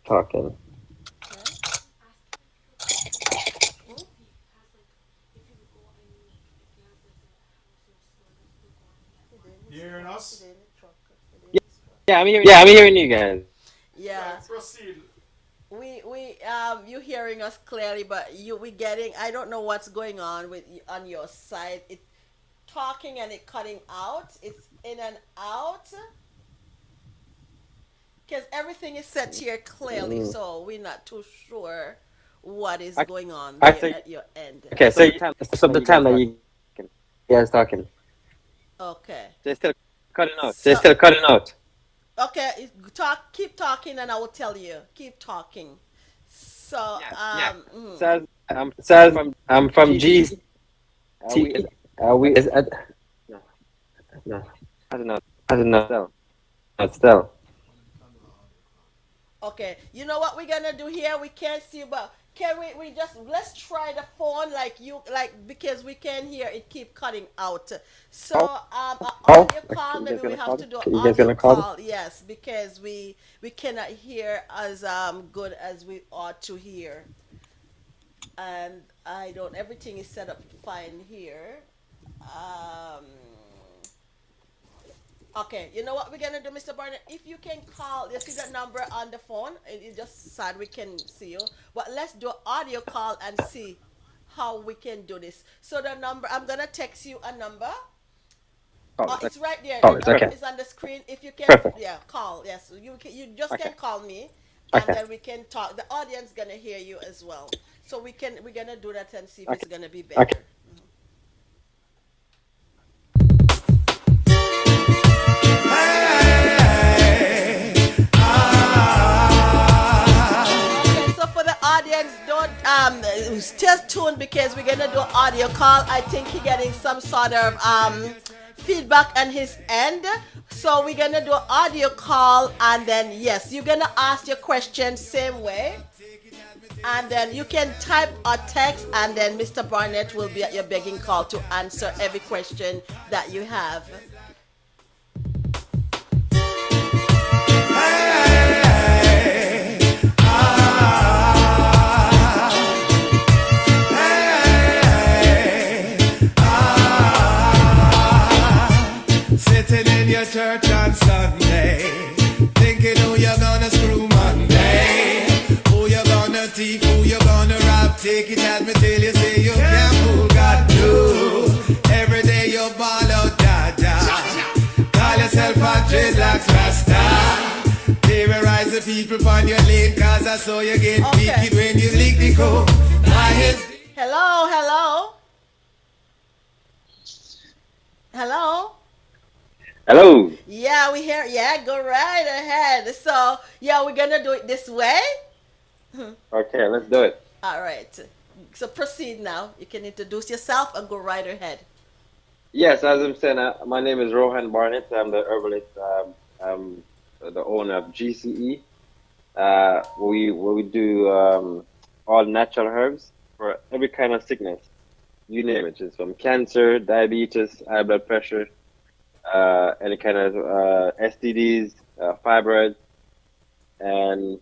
talking. You hearing us? Yeah, I'm hearing you guys. Yeah. Let's proceed. We you hearing us clearly, but we getting, I don't know what's going on with on your side. It talking and it cutting out. It's in and out. Because everything is set here clearly, so we're not too sure what is going on there at your end. Okay, so the time that you guys talking. Okay. They're still cutting out. Okay, keep talking, and I will tell you. Keep talking. So, So I'm from GC. No. I don't know. Still. Okay, you know what we're gonna do here? We can't see, but can we just let's try the phone because we can hear it keep cutting out. So audio call, maybe we have to do an audio call. Yes, because we cannot hear as good as we ought to hear. And everything is set up fine here. Okay, you know what we're gonna do, Mr. Barnett? If you can call, you see that number on the phone. It's just sad we can see you, but let's do an audio call and see how we can do this. So the number, I'm gonna text you a number. It's right there. The number is on the screen. If you can, call. Yes, you can call me, and then we can talk. The audience gonna hear you as well. So we're gonna do that and see if it's gonna be better. Okay. Audience, don't stay tuned because we're gonna do an audio call. I think he's getting some sort of feedback on his end, so we're gonna do an audio call, and then yes, you're gonna ask your question same way, and then you can type or text, and then Mr. Barnett will be at your begging call to answer every question that you have. Sitting in your church on Sunday, thinking who you're gonna screw Monday, who you're gonna thief, who you're gonna rob. Take it as me till you say you can't fool God. No, every day you ball out, da-da. Call yourself a dreadlocks rasta. Terrorize the people on your lane, cause I saw you get wicked when you lick the coke. Hello. Hello. Yeah, we hear. Yeah, go right ahead. So, yeah, we're gonna do it this way. Okay, let's do it. All right. So proceed now. You can introduce yourself and go right ahead. Yes, as I'm saying, my name is Rohan Barnett. I'm the herbalist. I'm the owner of GCE. We do all natural herbs for every kind of sickness. You name it. It's from cancer, diabetes, high blood pressure, any kind of STDs, fibroids, and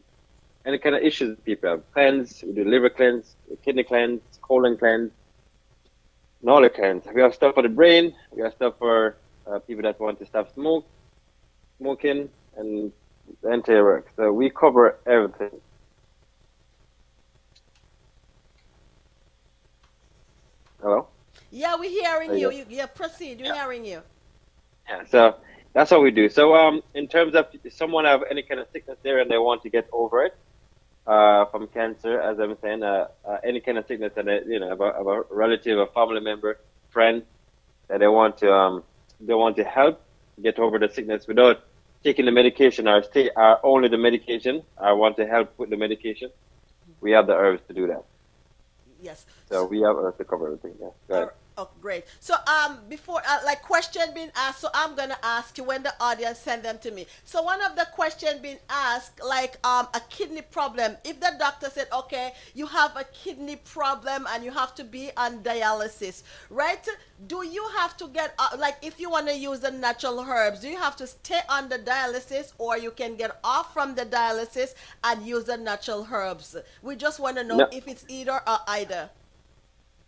any kind of issues people have. Cleanse, we do liver cleanse, kidney cleanse, colon cleanse, and all the cleanse. We have stuff for the brain. We have stuff for people that want to stop smoking, and the entire work. So we cover everything. Hello? Yeah, we're hearing you. Yeah, proceed. We're hearing you. Yeah, so that's what we do. So in terms of if someone have any kind of sickness there and they want to get over it, from cancer, as I'm saying, any kind of sickness, and of a relative, a family member, friend, that they want to help get over the sickness without taking the medication or only the medication. I want to help with the medication. We have the herbs to do that. Yes. So we have herbs to cover everything. Yeah. Go ahead. Oh, great. So before like question being asked, so I'm gonna ask you when the audience send them to me. So one of the question being asked, like a kidney problem. If the doctor said, okay, you have a kidney problem and you have to be on dialysis, right? Do you have to get like if you want to use the natural herbs, do you have to stay on the dialysis, or you can get off from the dialysis and use the natural herbs? We just want to know if it's either or either.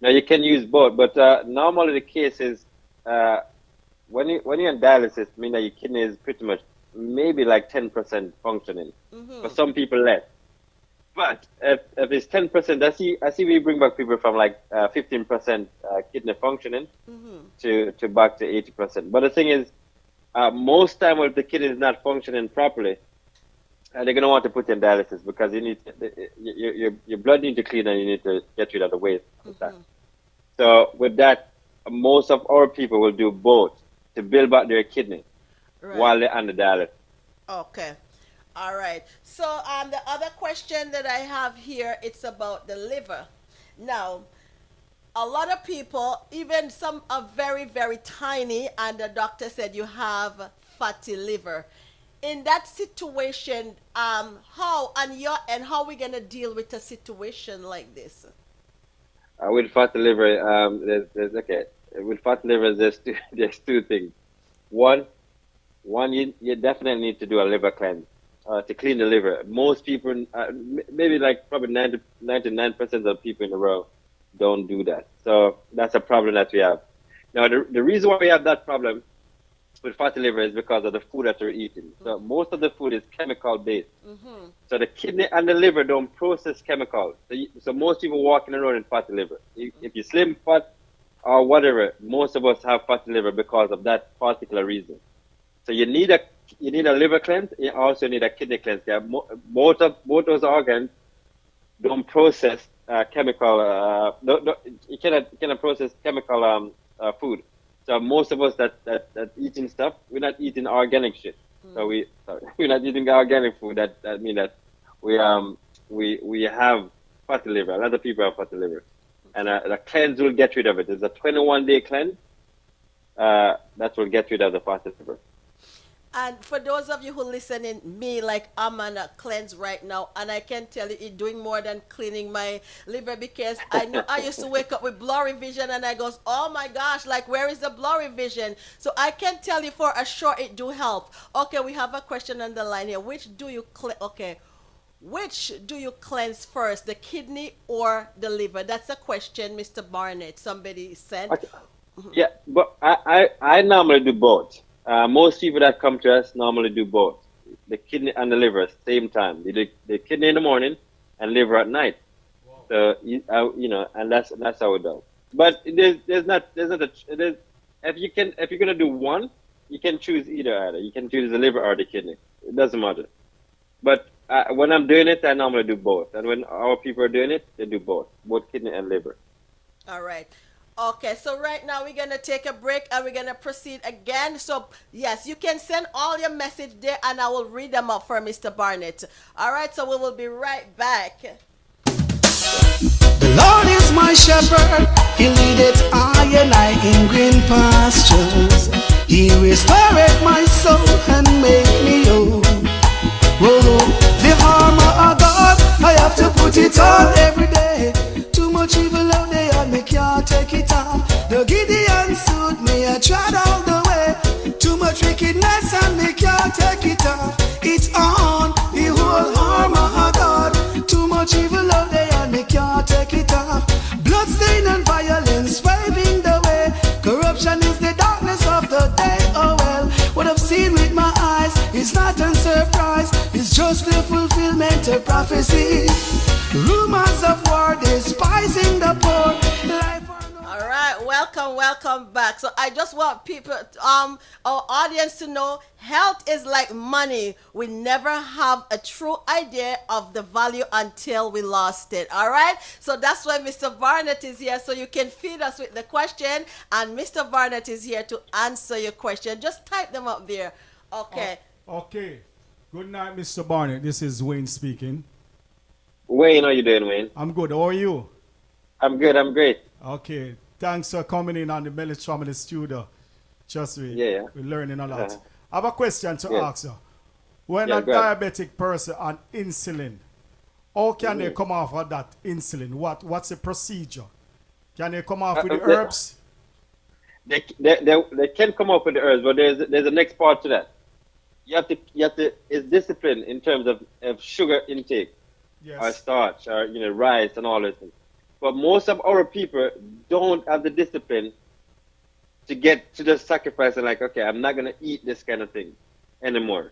Now you can use both, but normally the case is when you're on dialysis, I mean that your kidney is pretty much maybe like 10% functioning. For some people less. But if it's 10%, I see we bring back people from like 15% kidney functioning to back to 80%. But the thing is, most time if the kidney is not functioning properly, they're gonna want to put you in dialysis because you need your blood needs to clean and you need to get rid of the waste. So with that, most of our people will do both to build back their kidney while they're on the dialysis. Okay. All right. So the other question that I have here, it's about the liver. Now, a lot of people, even some are very, very tiny, and the doctor said you have fatty liver. In that situation, how are we gonna deal with a situation like this? With fatty liver, with fatty liver, there's two things. One, you definitely need to do a liver cleanse to clean the liver. Most people, maybe like probably 99% of people in the world don't do that. So that's a problem that we have. Now, the reason why we have that problem with fatty liver is because of the food that we're eating. So most of the food is chemical based. So the kidney and the liver don't process chemicals. So most people walking around in fatty liver. If you slim fat or whatever, most of us have fatty liver because of that particular reason. So you need a liver cleanse. You also need a kidney cleanse. Yeah, both those organs don't process chemical. You cannot process chemical food. So most of us that eating stuff, we're not eating organic shit. So we're not eating organic food. That means that we have fatty liver. A lot of people have fatty liver, and the cleanse will get rid of it. It's a 21-day cleanse that will get rid of the fatty liver. And for those of you who listening, me, like I'm on a cleanse right now, and I can tell you it's doing more than cleaning my liver, because I know I used to wake up with blurry vision and I goes, oh my gosh, like where is the blurry vision? So I can tell you for a sure it do help. Okay, we have a question on the line here. Which do you cleanse first, the kidney or the liver? That's a question, Mr. Barnett. Somebody sent. Okay. Yeah, but I normally do both. Most people that come to us normally do both, the kidney and the liver at the same time. They do the kidney in the morning and liver at night. Wow. So and that's how it does. But if you're gonna do one, you can choose either. You can choose the liver or the kidney. It doesn't matter. But when I'm doing it, I normally do both. And when our people are doing it, they do both kidney and liver. All right. Okay, so right now we're going to take a break and we're going to proceed again. So, yes, you can send all your message there and I will read them up for Mr. Barnett. All right, so we will be right back. The Lord is my shepherd, He leadeth I and I in green pastures. He restoreth my soul and make me whole. Whoa, the armor of God, I have to put it on every day. Too much evil out there and me can't take it off. The Gideon suit me, I tried all the way. Too much wickedness and me can't take it off. It's on, the whole armor of God. advertise is just the fulfillment of prophecy. Rumors of war despising the poor. All right, welcome back. So I just want people, our audience to know, health is like money. We never have a true idea of the value until we lost it. All right, so that's why Mr. Barnett is here, so you can feed us with the question, and Mr. Barnett is here to answer your question. Just type them up there. Okay. Okay. Good night, Mr. Barnett. This is Wayne speaking. Wayne, how you doing, Wayne? I'm good. How are you? I'm good. I'm great. Okay. Thanks for coming in on the Mellis Family Studio. Trust me. Yeah. We're learning a lot. I have a question to ask you. When a go ahead. diabetic person on insulin, how can they come off of that insulin? What's the procedure? Can they come off with the herbs? They can come up with the herbs, but there's a next part to that. You have to it's discipline in terms of sugar intake, or starch, or rice and all those things. But most of our people don't have the discipline to get to the sacrifice and like, okay, I'm not gonna eat this kind of thing anymore,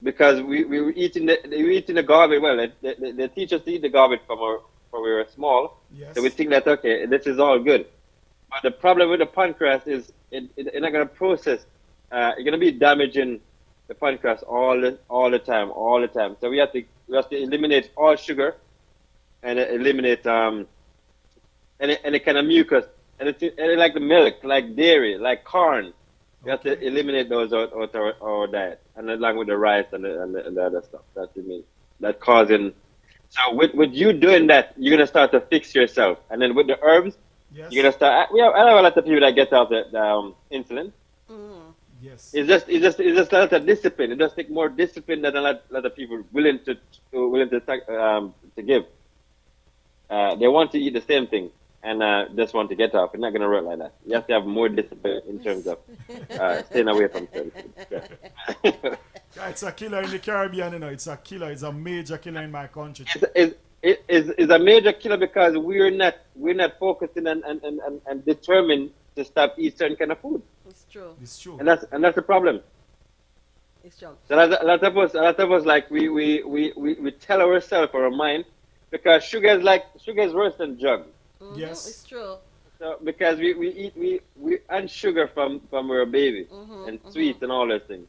because we were eating the garbage. Well, they teach us to eat the garbage from we were small, so we think that okay, this is all good. But the problem with the pancreas is it's not gonna process. You're gonna be damaging the pancreas all the time. So we have to eliminate all sugar and eliminate any kind of mucus, and it's like the milk, like dairy, like corn. We have to eliminate those out our diet, and along with the rice and the other stuff that causing. So with you doing that, you're gonna start to fix yourself, and then with the herbs, you're gonna start. I have a lot of people that get off the insulin. Yes. It's just a lot of discipline. It does take more discipline than a lot of people willing to give. They want to eat the same thing and just want to get off. It's not gonna work like that. You have to have more discipline in terms of staying away from certain things. It's a killer in the Caribbean, It's a killer. It's a major killer in my country. It's a major killer because we're not focusing and determined to stop eating certain kind of food. It's true. It's true. And that's the problem. It's true. So a lot of us like we tell ourselves or our mind, because sugar is worse than drugs. Yes. It's true. So because we earn sugar from we're a baby and sweets and all those things.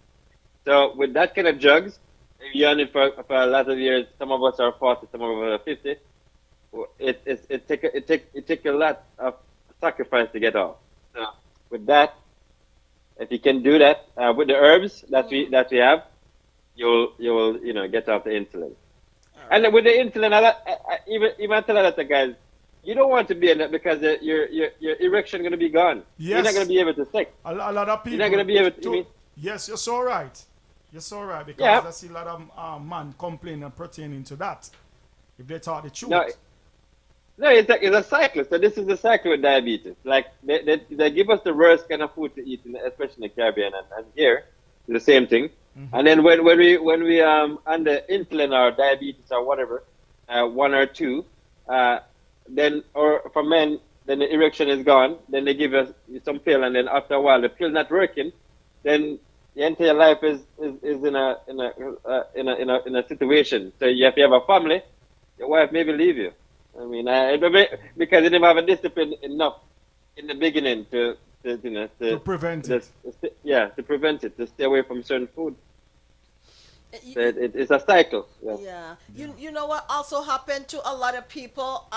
So with that kind of drugs, if you earn it for a lot of years, some of us are 40, some of us are 50. It take a lot of sacrifice to get off. So with that, if you can do that with the herbs that we have, you'll get off the insulin. Right. And with the insulin, I tell a lot of guys, you don't want to be in that because your erection is going to be gone. Yes. You're not going to be able to sex. A lot of people. You're not going to be able to. Yes, you're so right. You're so right, because I see a lot of men complaining pertaining to that. If they taught the truth. No, it's a cycle. So this is the cycle with diabetes. Like they give us the worst kind of food to eat, especially in the Caribbean and here, the same thing. And then when we under insulin or diabetes or whatever, 1 or 2, then or for men, then the erection is gone. Then they give us some pill, and then after a while the pill not working, then the entire life is in a situation. So if you have a family, your wife maybe leave you. I mean, because you didn't have a discipline enough in the beginning to prevent it. To prevent it, to stay away from certain food. So it's a cycle. Yeah. You know what also happened to a lot of people?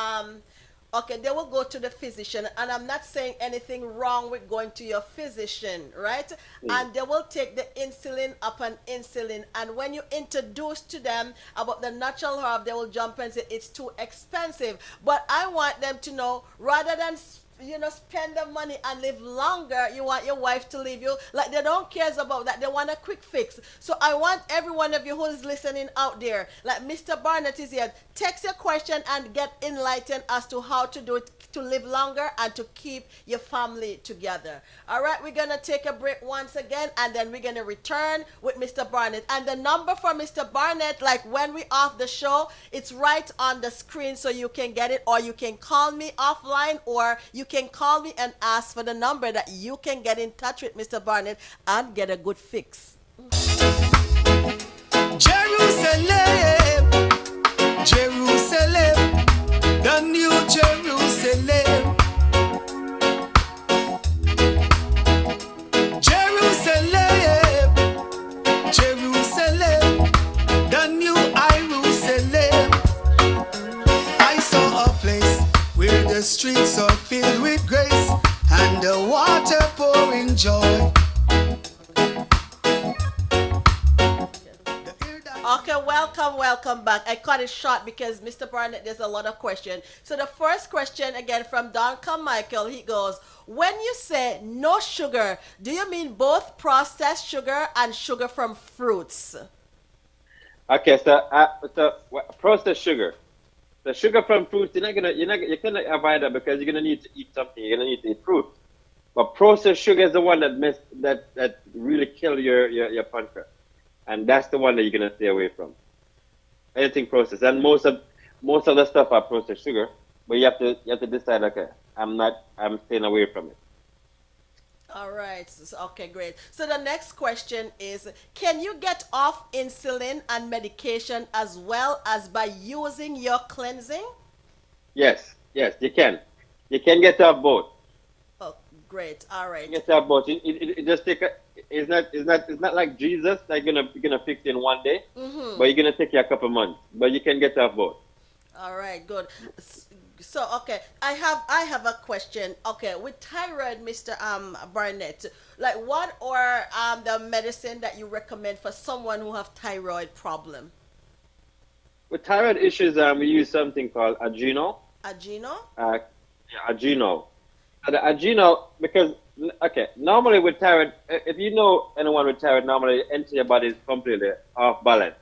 Okay, they will go to the physician, and I'm not saying anything wrong with going to your physician, right? And they will take the insulin upon insulin, and when you introduce to them about the natural herb, they will jump and say it's too expensive. But I want them to know, rather than spend the money and live longer, you want your wife to leave you. Like, they don't care about that. They want a quick fix. So I want every one of you who is listening out there, like Mr. Barnett is here, text your question and get enlightened as to how to do it to live longer and to keep your family together. All right, we're going to take a break once again, and then we're going to return with Mr. Barnett. And the number for Mr. Barnett, like when we off the show, it's right on the screen, so you can get it, or you can call me offline, or you can call me and ask for the number that you can get in touch with Mr. Barnett and get a good fix. Okay, welcome back. I cut it short because Mr. Barnett, there's a lot of questions. So the first question again from Don Carmichael, he goes, when you say no sugar, do you mean both processed sugar and sugar from fruits? Okay, processed sugar. The sugar from fruits, you cannot avoid that because you're gonna need to eat something. You're gonna need to eat fruit. But processed sugar is the one that really kill your pancreas, and that's the one that you're gonna stay away from. Anything processed, and most of the stuff are processed sugar. But you have to decide. Okay, I'm staying away from it. All right. Okay, great. So the next question is, can you get off insulin and medication as well as by using your cleansing? Yes, you can. You can get off both. Oh, great. All right. You can get off both. It just take it's not like Jesus that you're gonna fix in one day, but you're gonna take you a couple months. But you can get off both. All right, good. So okay, I have a question. Okay, with thyroid, Mr. Barnett, like what are the medicine that you recommend for someone who have thyroid problem? With thyroid issues, we use something called adrenal. Adrenal? Adrenal. The adrenal, because normally with thyroid, if you know anyone with thyroid, normally the entire body is completely off balance.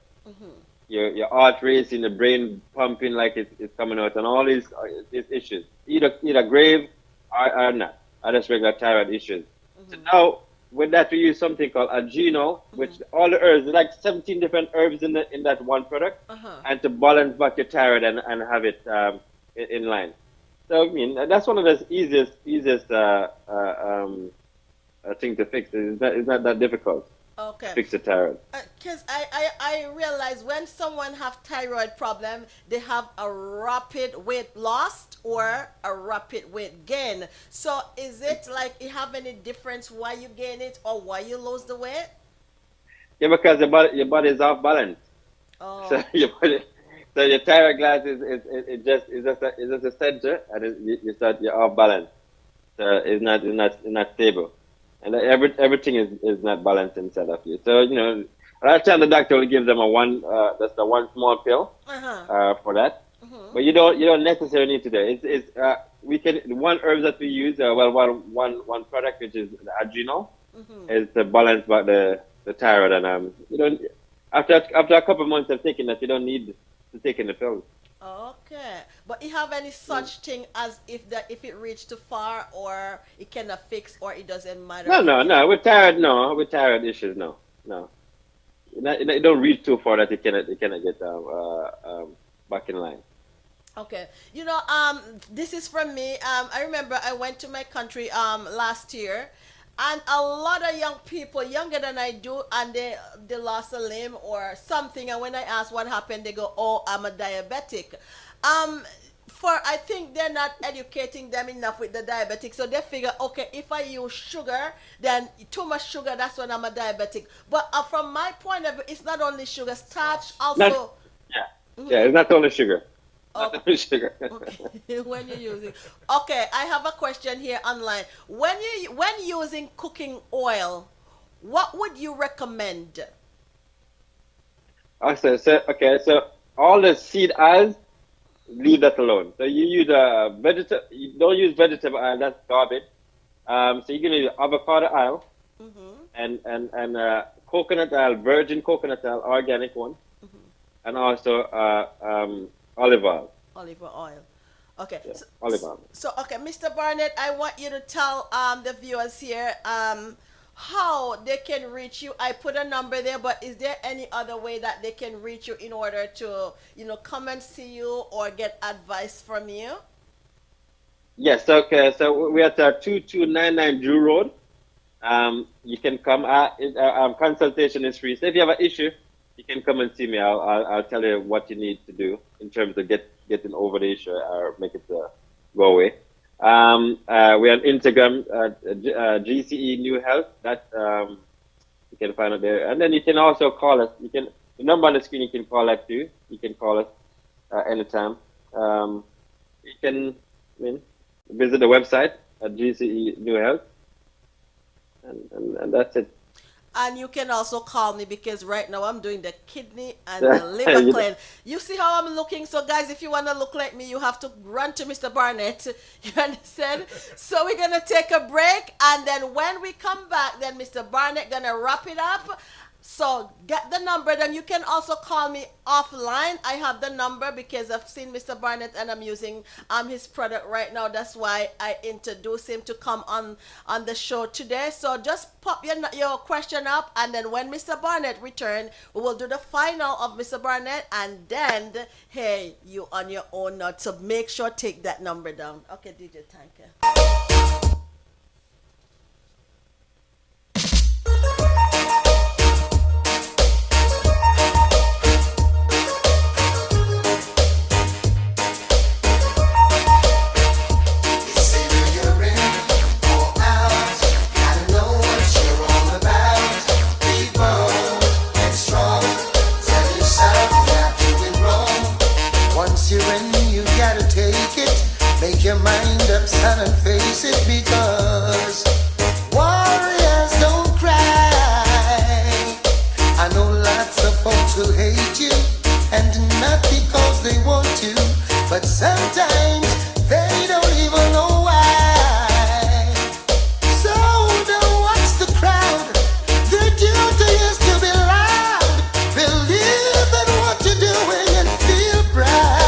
Your heart racing, the brain pumping like it's coming out, and all these issues, either grave or not, are just regular thyroid issues. So now with that we use something called adrenal, which all the herbs, like 17 different herbs in that one product, and to balance back your thyroid and have it in line. So I mean that's one of the easiest thing to fix. It's not that difficult. Okay. Fix the thyroid. Because I realize when someone have thyroid problem, they have a rapid weight loss or a rapid weight gain. So is it like you have any difference why you gain it or why you lose the weight? Yeah, because your body is off balance. Oh. So your thyroid gland is just a center, and you're off balance. So it's not stable. And everything is not balanced inside of you. So, a lot of time the doctor will give them that's the one small pill for that. But you don't necessarily need to do it. The one herb that we use, one product, which is the adrenal, is to balance back the thyroid. And you don't after a couple of months of taking that, you don't need to take in the pills. Okay, but you have any such thing as if it reached too far, or it cannot fix, or it doesn't matter? No. With thyroid issues, no. It don't reach too far that it cannot get back in line. Okay, this is from me. I remember I went to my country last year, and a lot of young people, younger than I do, and they lost a limb or something. And when I ask what happened, they go, "Oh, I'm a diabetic." I think they're not educating them enough with the diabetic, so they figure, okay, if I use sugar, then too much sugar, that's when I'm a diabetic. But from my point of view, it's not only sugar, starch also. It's not only sugar. Okay. When you're using, okay, I have a question here online. When using cooking oil, what would you recommend? So all the seed oils, leave that alone. So you use you don't use vegetable oil, that's garbage. So you're gonna use avocado oil and coconut oil, virgin coconut oil, organic one, and also olive oil. Olive oil. Okay. Yeah, olive oil. So, okay, Mr. Barnett, I want you to tell the viewers here how they can reach you. I put a number there, but is there any other way that they can reach you in order to, come and see you or get advice from you? Yes. Okay. So we're at 2299 Drew Road. You can come. Consultation is free. So if you have an issue, you can come and see me. I'll tell you what you need to do in terms of getting over the issue or make it go away. We're on Instagram, GCE New Health. That you can find it there, and then you can also call us. The number on the screen. You can call us too. You can call us anytime. You can visit the website at GCE New Health, and that's it. And you can also call me because right now I'm doing the kidney and the liver clean. You see how I'm looking? So guys, if you want to look like me, you have to run to Mr. Barnett. You understand? So we're going to take a break, and then when we come back, then Mr. Barnett going to wrap it up. So get the number. Then you can also call me offline. I have the number because I've seen Mr. Barnett and I'm using his product right now. That's why I introduced him to come on the show today. So just pop your question up, and then when Mr. Barnett return, we will do the final of Mr. Barnett, and then hey, you on your own now. So make sure take that number down. Okay, DJ, thank you. Make your mind up, son, and face it, because warriors don't cry. I know lots of folks will hate you, and not because they want to, but sometimes they don't even know why. So don't watch the crowd. Their duty is to be loud. Believe in what you're doing and feel proud.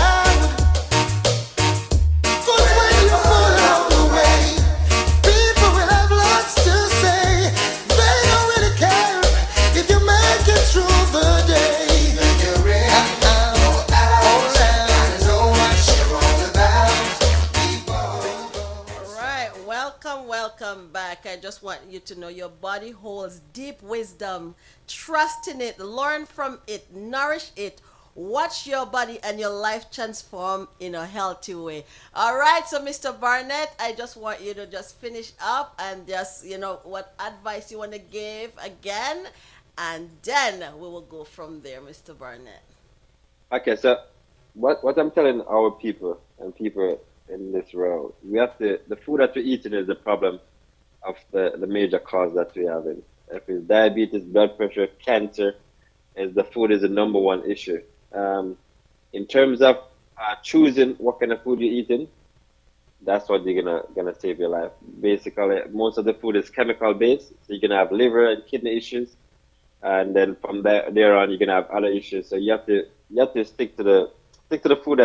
Welcome back. I just want you to know your body holds deep wisdom. Trust in it, learn from it, nourish it. Watch your body and your life transform in a healthy way. All right, so Mr. Barnett, I just want you to just finish up and just, what advice you want to give again, and then we will go from there, Mr. Barnett. Okay, so what I'm telling our people and people in this world, we have to, the food that we're eating is the problem of the major cause that we have. If it's diabetes, blood pressure, cancer, the food is the number one issue. In terms of choosing what kind of food you're eating, that's what you're gonna save your life. Basically, most of the food is chemical based, so you're gonna have liver and kidney issues, and then from there on, you're gonna have other issues. So you have to stick to the food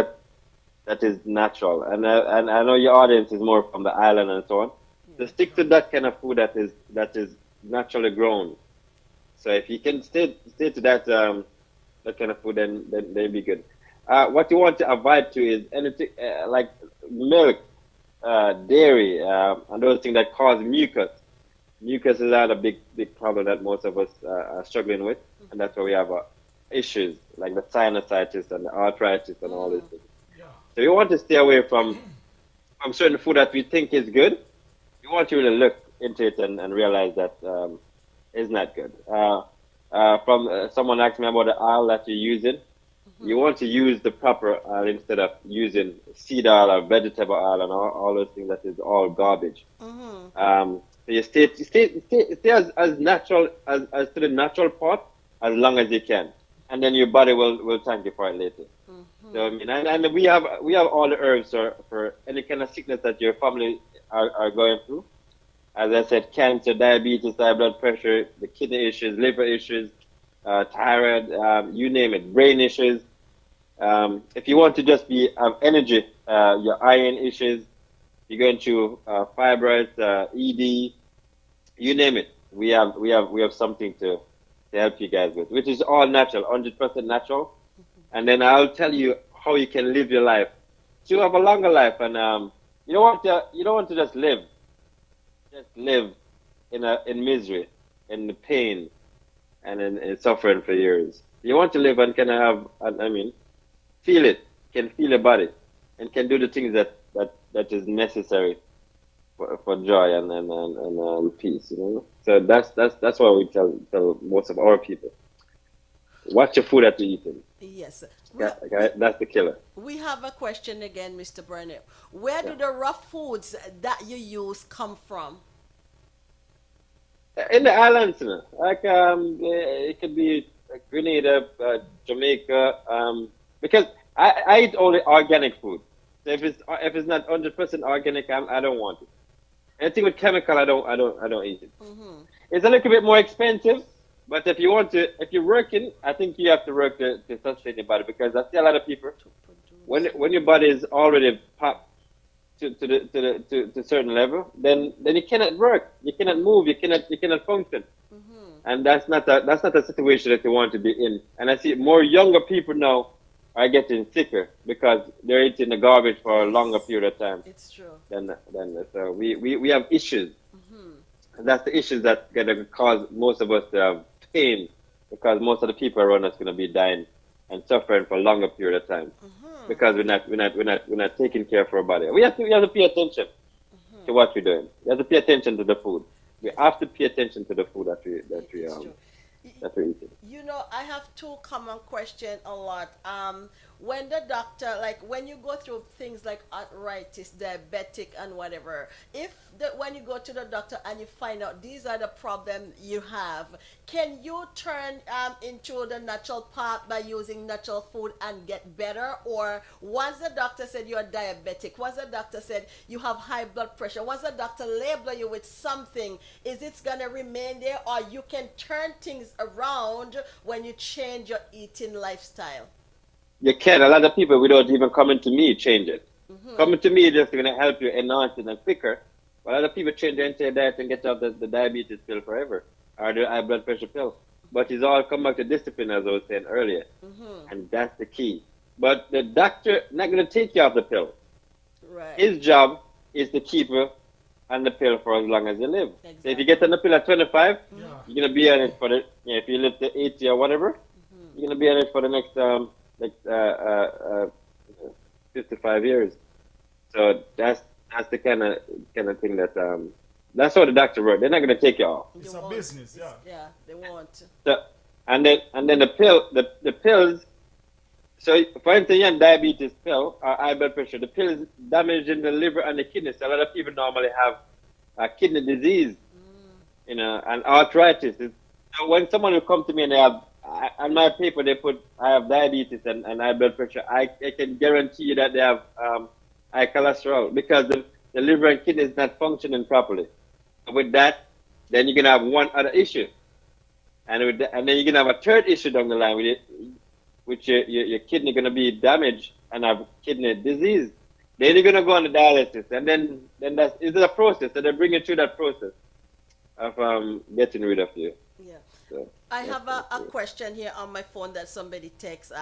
that is natural, and I know your audience is more from the island and so on. So stick to that kind of food that is naturally grown. So if you can stay to that kind of food, then be good. What you want to avoid to is anything like milk, dairy, and those things that cause mucus. Mucus is another big problem that most of us are struggling with, and that's why we have issues like the sinusitis and the arthritis and all these things. So you want to stay away from certain food that we think is good. You want to really look into it and realize that it's not good. Someone asked me about the oil that you're using. Mm-hmm. You want to use the proper oil instead of using seed oil or vegetable oil and all those things that is all garbage. Mm-hmm. So you stay as natural as to the natural part as long as you can, and then your body will thank you for it later. Mm-hmm. So I mean, and we have all the herbs for any kind of sickness that your family are going through. As I said, cancer, diabetes, high blood pressure, the kidney issues, liver issues, thyroid, you name it, brain issues. If you want to just have energy, your iron issues, you're going through fibroids, ED, you name it. We have something to help you guys with, which is all natural, 100% natural. Mm-hmm. And then I'll tell you how you can live your life to have a longer life. And you don't want to just live in misery, in the pain, and in suffering for years. You want to live and can have, feel it, can feel your body, and can do the things that is necessary for joy and peace. So that's what we tell most of our people. Watch your food that you're eating. Yes. Okay, that's the killer. We have a question again, Mr. Burnett. Where do the raw foods that you use come from? In the islands, you know, like it could be Grenada, Jamaica, because I eat only organic food. So if it's not 100% organic, I don't want it. Anything with chemical, I don't eat it. It's a little bit more expensive, but if you're working, I think you have to work to sustain your body because I see a lot of people when your body is already popped to certain level, then you cannot work, you cannot move, you cannot function, and that's not a situation that you want to be in. And I see more younger people now are getting sicker because they're eating the garbage for a longer period of time. It's true. Then so we have issues. And that's the issues that's gonna cause most of us to have pain because most of the people around us gonna be dying and suffering for a longer period of time because we're not taking care of our body. We have to pay attention to what we're doing. We have to pay attention to the food. We have to pay attention to the food that we're eating. You know, I have two common questions a lot. When the doctor, like when you go through things like arthritis, diabetic, and whatever, when you go to the doctor and you find out these are the problems you have, can you turn into the natural path by using natural food and get better? Or once the doctor said you're diabetic, once the doctor said you have high blood pressure, once the doctor label you with something, is it gonna remain there, or you can turn things around when you change your eating lifestyle? You can. A lot of people without even coming to me change it. Coming to me is just going to help you enhance it and quicker. But a lot of people change their entire diet and get off the diabetes pill forever or the high blood pressure pill. But it's all come back to discipline, as I was saying earlier. And that's the key. But the doctor not going to take you off the pill. Right. His job is to keep you on the pill for as long as you live. Exactly. So if you get on the pill at 25, you're going to be on it for if you live to 80 or whatever, you're going to be on it for the next 55 years. So that's the kind of thing that that's how the doctor works. They're not going to take you off. It's a business, yeah. Yeah, they won't. So, and then the pills. So for instance, you have diabetes pill or high blood pressure. The pill is damaging the liver and the kidney. So a lot of people normally have kidney disease, and arthritis. So when someone will come to me and they have on my paper they put I have diabetes and high blood pressure, I can guarantee you that they have high cholesterol because the liver and kidney is not functioning properly. With that, then you're gonna have one other issue, and then you're gonna have a third issue down the line with it, which your kidney gonna be damaged and have kidney disease. Then you're gonna go on the dialysis, and then it's a process. So they bring you through that process of getting rid of you. Yeah. So, I have a question here on my phone that somebody texts.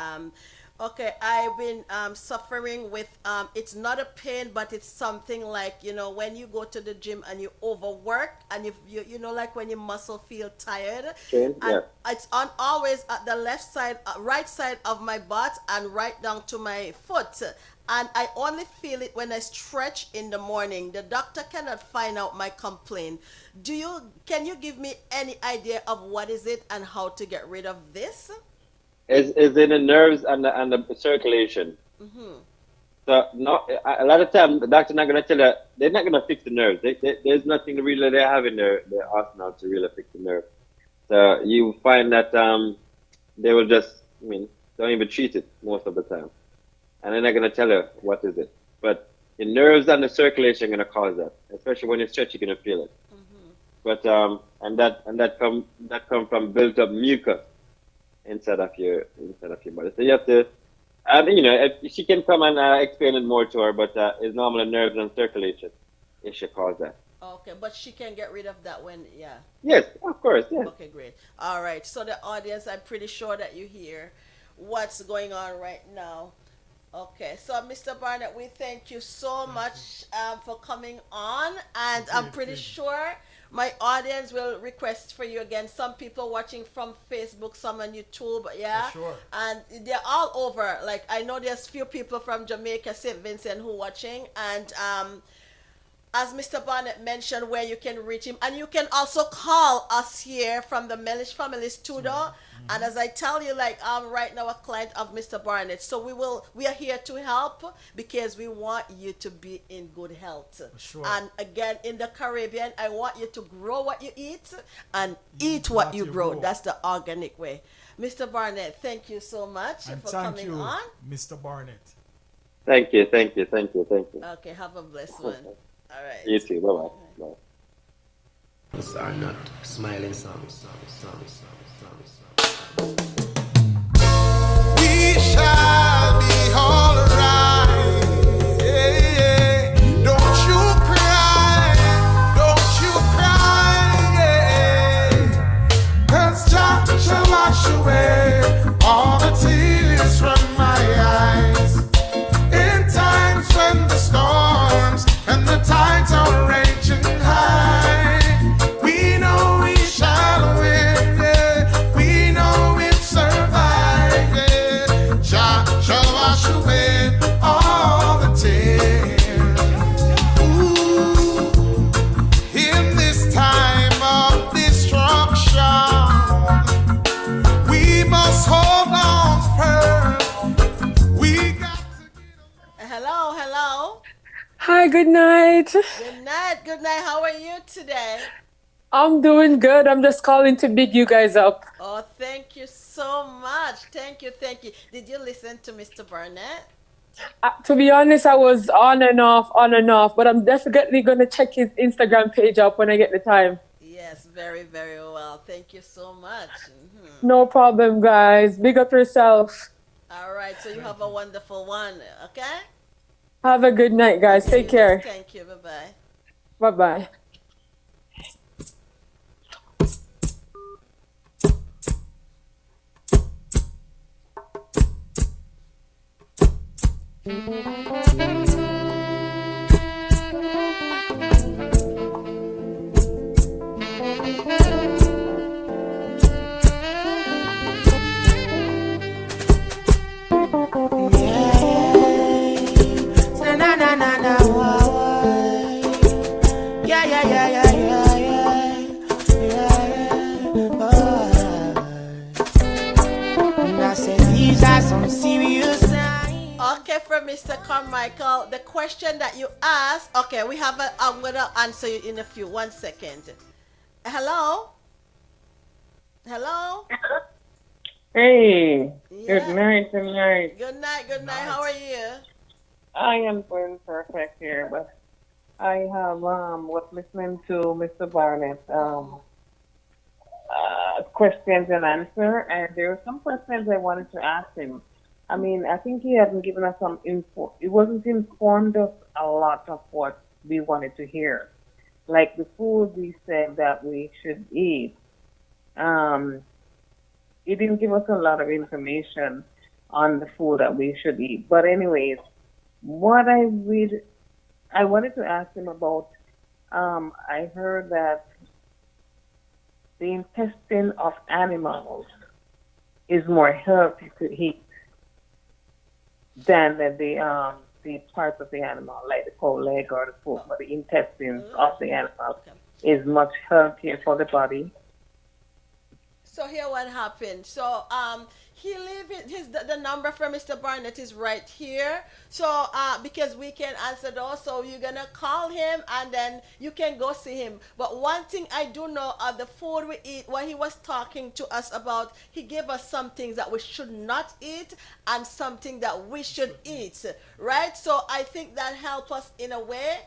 Okay, I've been suffering with, it's not a pain, but it's something like, when you go to the gym and you overwork and you know, like when your muscle feel tired. Okay, and it's on always at the left side, right side of my butt and right down to my foot. And I only feel it when I stretch in the morning. The doctor cannot find out my complaint. Can you give me any idea of what is it and how to get rid of this? Is in the nerves and the circulation. So a lot of times the doctor's not gonna tell you, they're not gonna fix the nerves. There's nothing really they have in their arsenal to really fix the nerve. So you find that they will just don't even treat it most of the time. And they're not going to tell her what is it. But the nerves and the circulation are going to cause that. Especially when you stretch, you're going to feel it. But and that come from built up mucus inside of your body. So you have to, if she can come and explain it more to her, but it's normally nerves and circulation. It should cause that. Okay, but she can get rid of that when, yeah. Yes, of course, yes. Okay, great. All right, so the audience, I'm pretty sure that you hear what's going on right now. Okay, so Mr. Barnett, we thank you so much for coming on, and I'm pretty sure my audience will request for you again. Some people watching from Facebook, some on YouTube, yeah, sure. And they're all over. Like I know there's few people from Jamaica, St. Vincent who watching, and as Mr. Barnett mentioned, where you can reach him, and you can also call us here from the Mellish Family Studio. And as I tell you, like I'm right now a client of Mr. Barnett, so we are here to help because we want you to be in good health. Sure. And again, in the Caribbean, I want you to grow what you eat and eat what you grow. That's the organic way. Mr. Barnett, thank you so much And for thank coming you, on. Mr. Barnett. Thank you, thank you, thank you, thank you. Okay, have a blessed one. All right. You too. Bye bye. Are not smiling songs. We shall be alright. Yeah, yeah. Don't you cry, yeah. 'Cause Jah shall wash away all the tears from my eyes. In times when the storms and the tides are raging high, we know we shall win, yeah. We know we'll survive, yeah. Jah shall wash away all the tears. Ooh, in this time of destruction, we must hold on firm. We got Hello, hello. Hi, good night. Good night, good night. How are you today? I'm doing good. I'm just calling to big you guys up. Oh, thank you so much. Thank you, thank you. Did you listen to Mr. Barnett? To be honest, I was on and off, but I'm definitely going to check his Instagram page up when I get the time. Yes, very, very well. Thank you so much. No problem, guys. Big up yourself. All right, so you have a wonderful one, okay? Have a good night, guys. Take care. Thank you. Bye-bye. Bye-bye. Na, why? I said these are some serious signs. Okay, for Mr. Carmichael, the question that you asked, okay, I'm going to answer you in a few. 1 second. Hello? Hello? Hey, Yeah. good night, good night. Good night, good night. How are you? I am doing perfect here, but I have was listening to Mr. Barnett's questions and answer, and there were some questions I wanted to ask him. I mean, I think he hasn't given us some info. He wasn't informed us a lot of what we wanted to hear, like the food we said that we should eat. He didn't give us a lot of information on the food that we should eat. But anyways, what I wanted to ask him about, I heard that the intestine of animals is more healthy to eat than the parts of the animal, like the cow leg or the foot, but the intestines of the animal is much healthier for the body. So here what happened. So he the number for Mr. Barnett is right here. So because we can answer those, so you're gonna call him and then you can go see him. But one thing I do know of the food we eat, when he was talking to us about, he gave us some things that we should not eat and something that we should eat, right? So I think that helps us in a way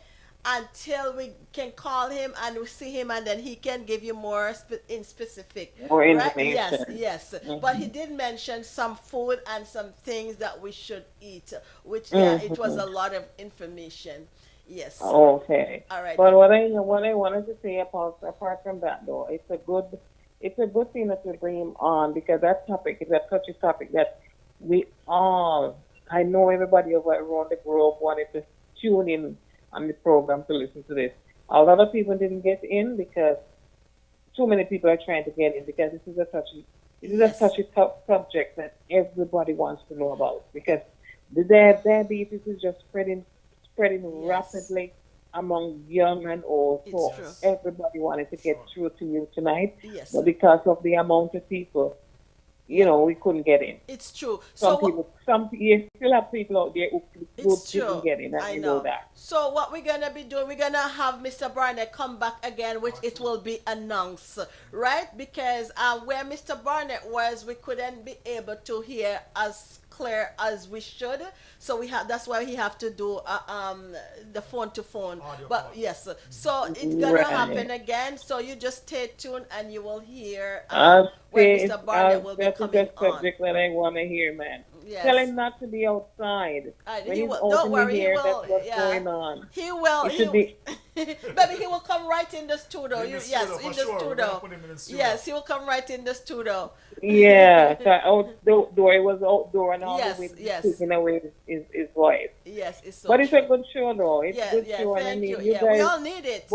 until we can call him and we see him, and then he can give you more specific. More right? information. Yes. Mhm. But he did mention some food and some things that we should eat, which it was a lot of information. Yes. Okay. All right. But what I wanted to say apart from that though, it's a good thing that we bring him on, because that topic is a touchy topic that I know everybody over around the globe wanted to tune in on the program to listen to this. A lot of people didn't get in because too many people are trying to get in, because this is a touchy subject that everybody wants to know about, because the diabetes is just spreading rapidly, among young and old. So true. everybody wanted to get through to you tonight, Yes. but because of the amount of people, we couldn't get in. It's true. Some people, you still have people out there who It's true. didn't get in, and I know that. So what we're gonna be doing, we're gonna have Mr. Barnett come back again, which it will be announced, right? Because where Mr. Barnett was, we couldn't be able to hear as clear as we should. So that's why he have to do the phone to phone. But yes, so it's gonna happen again. So you just stay tuned and you will hear where Mr. Barnett will be coming That's the subject that I want to hear, man. Yes. Tell him not to be outside. When he's Don't worry, here, he will. that's what's going on. He will. Baby, he will come right in the studio. In the studio. Yes, he will come right in the studio. Yeah, so outdoor, it was outdoor and all the way taking away his voice. Yes, it's so But it's true. a good show, though. It's a good show, and I mean, you guys. We all need it.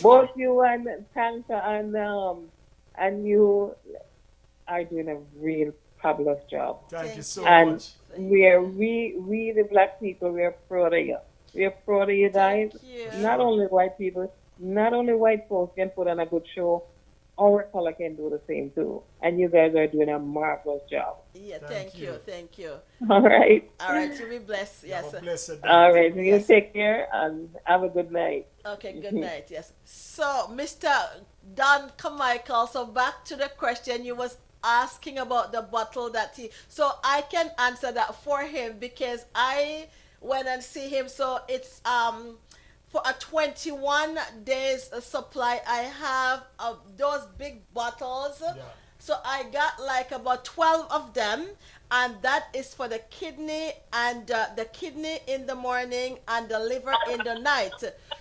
Both you and Tanka and you are doing a real fabulous job. Thank you so and much. We the black people, we are proud of you. We are proud of you guys. Not only white people, not only white folks can put on a good show, our color can do the same too. And you guys are doing a marvelous job. Yeah, thank you. All right. All right, you be blessed. Yes. All right, you take care and have a good night. Okay, good night. Yes. So, Mr. Don Carmichael, so back to the question you was asking about the bottle so I can answer that for him because I went and see him. So it's for a 21 days supply. I have of those big bottles. So I got like about 12 of them, and that is for the kidney and the kidney in the morning and the liver in the night.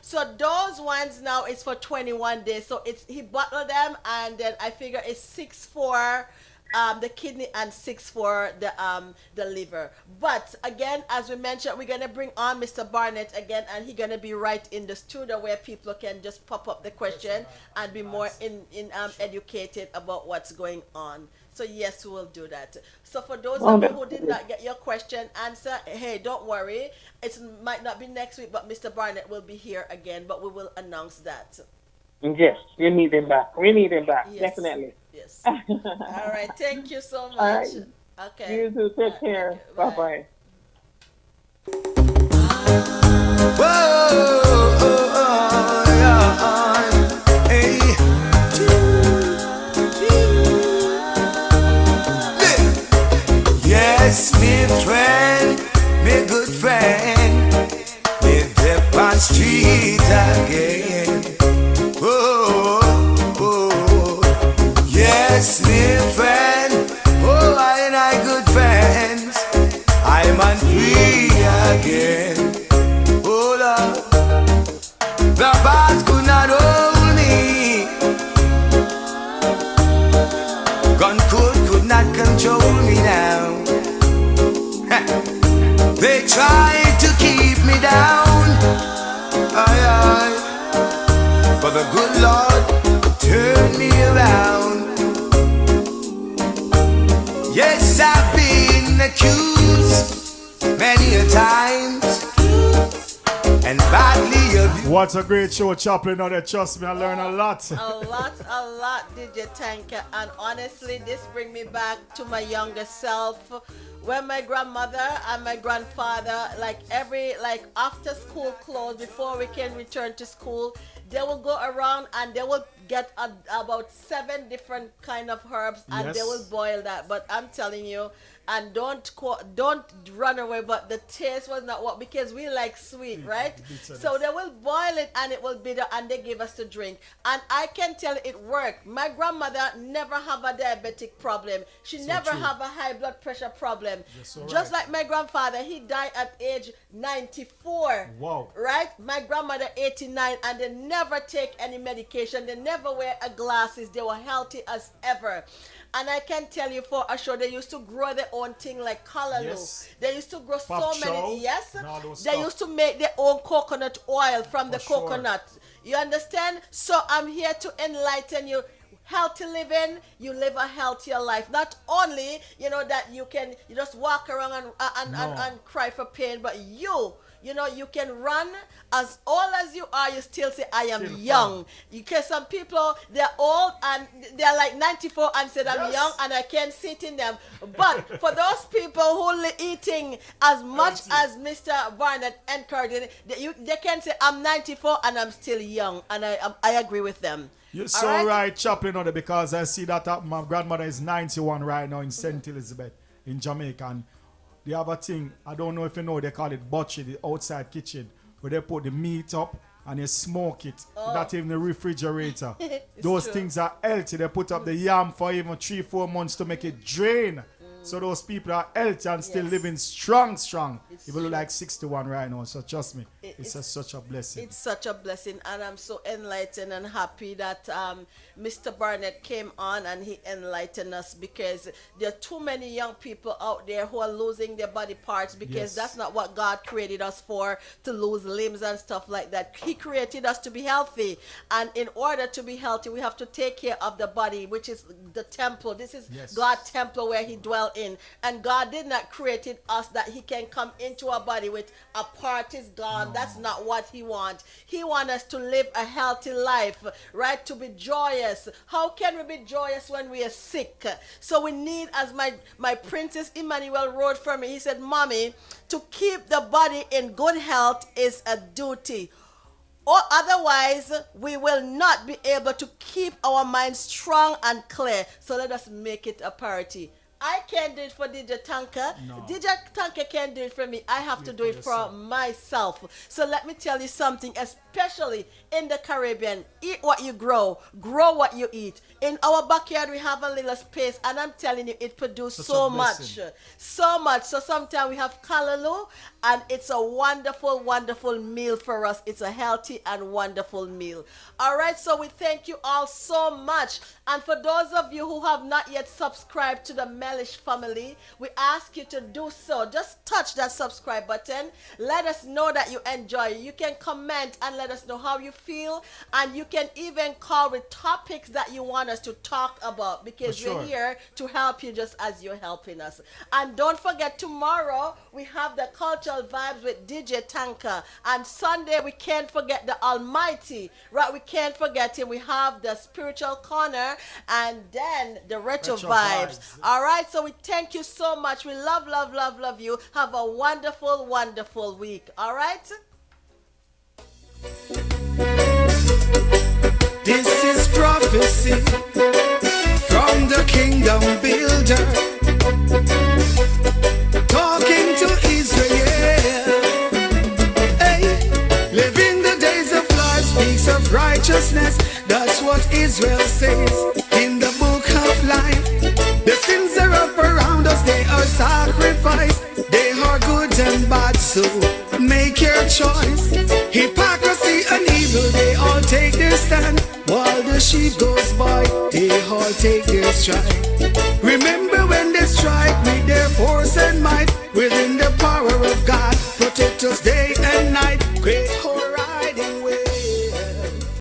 So those ones now is for 21 days. So he bottled them, and then I figure it's 6 for the kidney and 6 for the liver. But again, as we mentioned, we're gonna bring on Mr. Barnett again, and he's gonna be right in the studio where people can just pop up the question and be more educated about what's going on. So yes, we will do that. So for those of you who did not get your question answered, hey, don't worry. It might not be next week, but Mr. Barnett will be here again, but we will announce that. Yes, we need him back. Yes. Definitely. Yes. All right. Thank you so much. Right. Okay. You too. Take care. Okay, bye. Yes, me friend, me good friend, me step on street again. Yes, me friend, I and I good friends, I'm on free again. Oh Lord, the bars could not hold me, gun could not control me now. They tried to keep me down, but the good Lord turned me around. Yes, I've been accused many a times and badly abused. What a great show, Chaplain. On there, trust me, I learned a lot. A lot, DJ Tanka. And honestly, this brings me back to my younger self. When my grandmother and my grandfather, after school closed, before we can return to school, they will go around and they will get about 7 different kind of herbs, and they will boil that. But I'm telling you, and don't run away, but the taste was not what, because we like sweet, right? So they will boil it and it will bitter, and they give us to drink. And I can tell it worked. My grandmother never have a diabetic problem. She never have a high blood pressure problem. Just like my grandfather, he died at age 94. Wow. Right? My grandmother 89, and they never take any medication. They never wear glasses. They were healthy as ever. And I can tell you for sure, they used to grow their own thing like callaloo. They used to grow so many. Yes. They used to make their own coconut oil from the coconut. You understand? So I'm here to enlighten you. Healthy living, you live a healthier life. Not only, that you just walk around and cry for pain, but you You know, you can run as old as you are, you still say, I am young. Because some people, they're old and they're like 94 and said, I'm young and I can't sit in them. But for those people who are eating as much as Mr. Barnett encouraged, they can say, I'm 94 and I'm still young. And I agree with them. You're so right, Chaplain, on it, because I see that my grandmother is 91 right now in St. Elizabeth in Jamaica. And they have a thing, I don't know if you know, they call it butchery, the outside kitchen, where they put the meat up and you smoke it. Not even the refrigerator. Those true. things are healthy. They put up the yam for even 3-4 months to make it drain. So those people are healthy and still living strong. Even look like 61 right now. So trust me, it's such a blessing. It's such a blessing, and I'm so enlightened and happy that Mr. Barnett came on and he enlightened us, because there are too many young people out there who are losing their body parts, because that's not what God created us for, to lose limbs and stuff like that. He created us to be healthy, and in order to be healthy, we have to take care of the body, which is the temple. This is God's temple where he dwells in, and God did not create us that he can come into our body with a part is gone. That's not what he wants. He wants us to live a healthy life, right? To be joyous. How can we be joyous when we are sick? So we need, as my Princess Emmanuel wrote for me, he said, Mommy, to keep the body in good health is a duty, or otherwise we will not be able to keep our minds strong and clear. So let us make it a priority. I can't do it for DJ Tanka. No. DJ Tanka can't do it for me. I have to do it for myself. So let me tell you something, especially in the Caribbean. Eat what you grow what you eat. In our backyard, we have a little space, and I'm telling you, it produces so much. So much. So sometimes we have callaloo, and it's a wonderful, wonderful meal for us. It's a healthy and wonderful meal. All right, so we thank you all so much. And for those of you who have not yet subscribed to the Mellish family, we ask you to do so. Just touch that subscribe button. Let us know that you enjoy. You can comment and let us know how you feel. And you can even call with topics that you want us to talk about, because we're here to help you just as you're helping us. And don't forget, tomorrow we have the cultural vibes with DJ Tanka. And Sunday we can't forget the Almighty, right? We can't forget him. We have the spiritual corner and then the retro vibes. All right, so we thank you so much. We love you. Have a wonderful, wonderful week. All right. This is prophecy from the kingdom builder, talking to Israel. Hey, living the days of life speaks of righteousness. That's what Israel says in the book of life. The sins are up around us, they are sacrificed. They are good and bad, so make your choice. Hypocrisy and evil, they all take their stand. While the sheep goes by, they all take their stride. Remember when they strike with their force and might within the party.